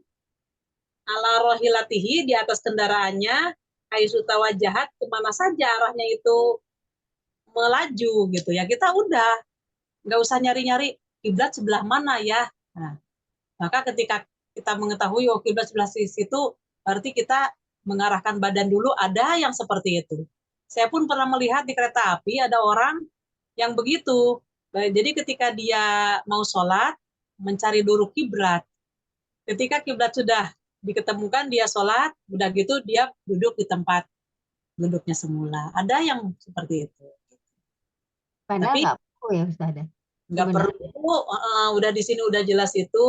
A: ala rohilatihi, di atas kendaraannya, haitsu tawajjahat, kemana saja arahnya itu melaju gitu ya, kita udah nggak usah nyari-nyari kiblat sebelah mana ya. Nah, maka ketika kita mengetahui kiblat sebelah situ, berarti kita mengarahkan badan dulu. Ada yang seperti itu. Saya pun pernah melihat di kereta api ada orang yang begitu. Jadi ketika dia mau sholat, mencari dulu kiblat. Ketika kiblat sudah diketemukan, dia sholat, udah gitu dia duduk di tempat duduknya semula. Ada yang seperti itu.
B: Padahal
A: Tapi
B: nggak perlu ya Ustazah.
A: nggak perlu, udah di sini udah jelas itu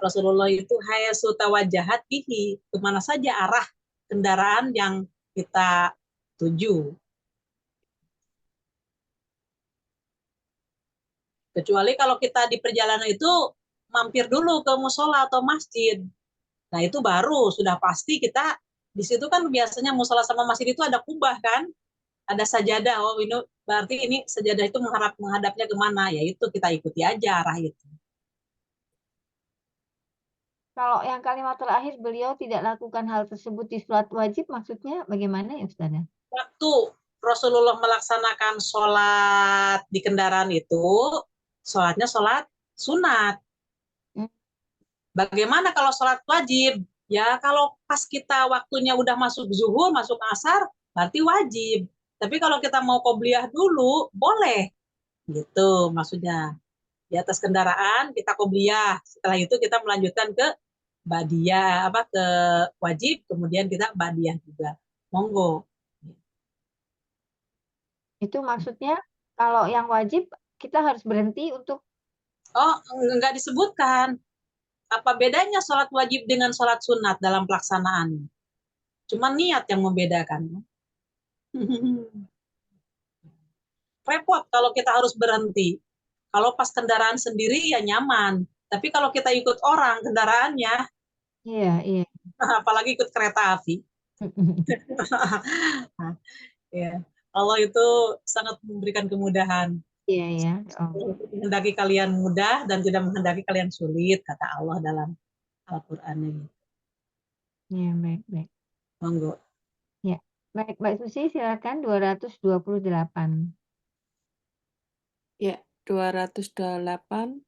A: Rasulullah itu haitsu tawajjahat bihi, kemana saja arah kendaraan yang kita tuju. Kecuali kalau kita di perjalanan itu mampir dulu ke musola atau masjid. Nah, itu baru sudah pasti kita di situ kan biasanya musola sama masjid itu ada kubah kan? Ada sajadah. Oh, ini berarti ini sajadah itu menghadapnya kemana? Ya itu kita ikuti aja arah itu.
B: Kalau yang kalimat terakhir beliau tidak lakukan hal tersebut di sholat wajib, maksudnya bagaimana ya Ustazah?
A: Waktu Rasulullah melaksanakan sholat di kendaraan itu, sholatnya sholat sunat. Bagaimana kalau sholat wajib? Ya kalau pas kita waktunya udah masuk zuhur, masuk asar, berarti wajib. Tapi kalau kita mau qobliyah dulu, boleh. Gitu maksudnya. Di atas kendaraan kita qobliyah. Setelah itu kita melanjutkan ke ba'diyah, ke wajib, kemudian kita ba'diyah juga. Monggo.
B: Itu maksudnya kalau yang wajib kita harus berhenti untuk
A: Oh, enggak disebutkan. Apa bedanya sholat wajib dengan sholat sunat dalam pelaksanaan? Cuma niat yang membedakan. Repot kalau kita harus berhenti. Kalau pas kendaraan sendiri ya nyaman. Tapi kalau kita ikut orang kendaraannya,
B: iya.
A: apalagi ikut kereta api. Ya, Allah itu sangat memberikan kemudahan.
B: Iya. Oh.
A: Menghendaki kalian mudah dan tidak menghendaki kalian sulit, kata Allah dalam Al-Qur'an ini.
B: Iya, baik.
A: Monggo.
B: Ya. Baik, Mbak Susi silakan 228.
D: Ya, 208.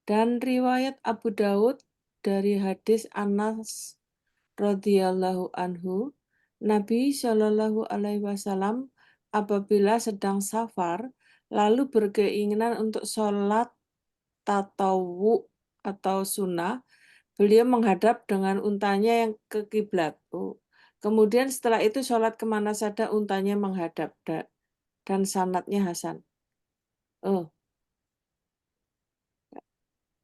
D: Dan riwayat Abu Daud dari hadis Anas radhiyallahu anhu, Nabi Shallallahu alaihi wasallam apabila sedang safar lalu berkeinginan untuk sholat tatawu atau sunnah, beliau menghadap dengan untanya yang ke kiblat. Kemudian setelah itu sholat kemana saja untanya menghadap, dan sanadnya Hasan.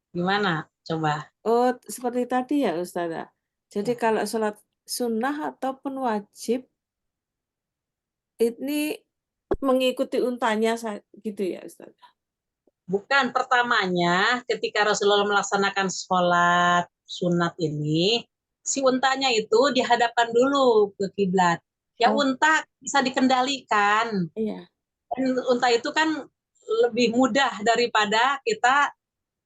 A: Gimana? Coba.
D: Oh, seperti tadi ya Ustazah. Jadi kalau sholat sunnah ataupun wajib, ini mengikuti untanya gitu ya Ustazah.
A: Bukan, pertamanya ketika Rasulullah melaksanakan sholat sunat ini, si untanya itu dihadapkan dulu ke kiblat. Ya unta bisa dikendalikan.
D: Iya.
A: Dan unta itu kan lebih mudah daripada kita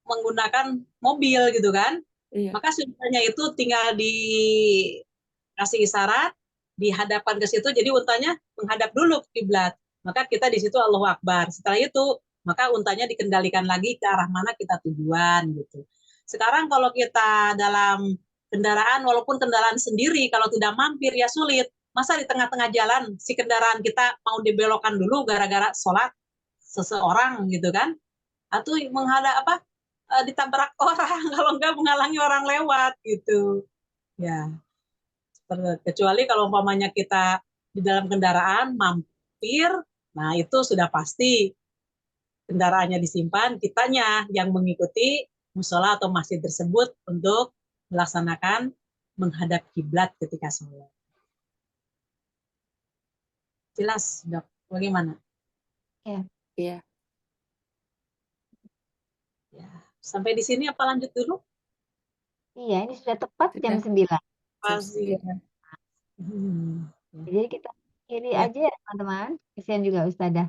A: menggunakan mobil gitu kan.
D: Iya.
A: Maka si untanya itu tinggal dikasih isyarat, dihadapkan ke situ, jadi untanya menghadap dulu ke kiblat. Maka kita di situ Allahu Akbar. Setelah itu maka untanya dikendalikan lagi ke arah mana kita tujuan gitu. Sekarang kalau kita dalam kendaraan, walaupun kendaraan sendiri, kalau tidak mampir ya sulit. Masa di tengah-tengah jalan si kendaraan kita mau dibelokkan dulu gara-gara sholat seseorang gitu kan? Atau menghadap ditabrak orang, kalau enggak menghalangi orang lewat gitu. Ya, kecuali kalau umpamanya kita di dalam kendaraan mampir, nah itu sudah pasti kendaraannya disimpan, kitanya yang mengikuti musola atau masjid tersebut untuk melaksanakan menghadap kiblat ketika sholat. Jelas, Dok? Bagaimana?
B: Ya.
D: Iya.
A: Ya. Sampai di sini apa lanjut dulu?
B: Iya, ini sudah tepat jam
D: Sudah
B: 9.
A: Pasti. Ya.
B: Jadi kita akhiri
A: Ya.
B: aja ya teman-teman. Kasihan juga Ustadzah.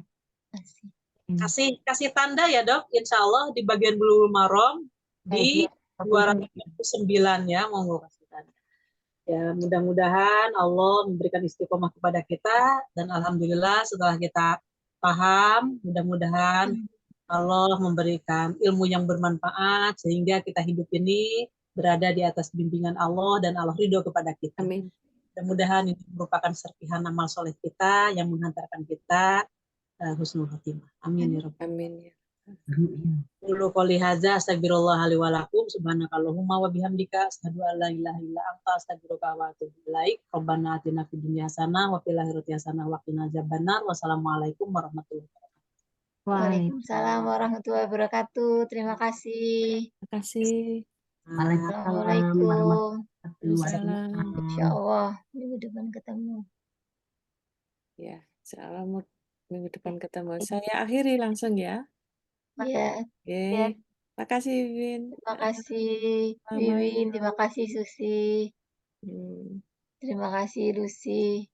A: Kasih tanda ya, Dok. Insya Allah di bagian Bulughul Maram di 229 ya, monggo kasih tanda. Ya, mudah-mudahan Allah memberikan istiqomah kepada kita dan alhamdulillah setelah kita paham, mudah-mudahan Allah memberikan ilmu yang bermanfaat sehingga kita hidup ini berada di atas bimbingan Allah dan Allah ridho kepada kita.
D: Amin.
A: Mudah-mudahan ini merupakan serpihan amal soleh kita yang menghantarkan kita husnul khotimah. Amin ya rabbal
D: Amin.
A: Qulu qouli hadza astagfirullah li wa lakum subhanakallahumma wa bihamdika asyhadu an la ilaha illa anta astaghfiruka wa atubu ilaik. Rabbana atina fid dunya hasanah wa fil akhirati hasanah wa qina adzabannar. Wassalamualaikum warahmatullahi wabarakatuh.
E: Waalaikumsalam warahmatullahi wabarakatuh. Terima kasih.
D: Terima kasih.
E: Assalamualaikum.
D: Waalaikumsalam.
E: Insya Allah minggu depan ketemu.
D: Ya, salam minggu depan ketemu. Saya akhiri langsung ya.
E: Ya,
D: Oke. Terima kasih, Win.
E: terima kasih
D: Selamat
E: Wiwin, terima kasih Susi,
D: Hmm.
E: terima kasih Lucy.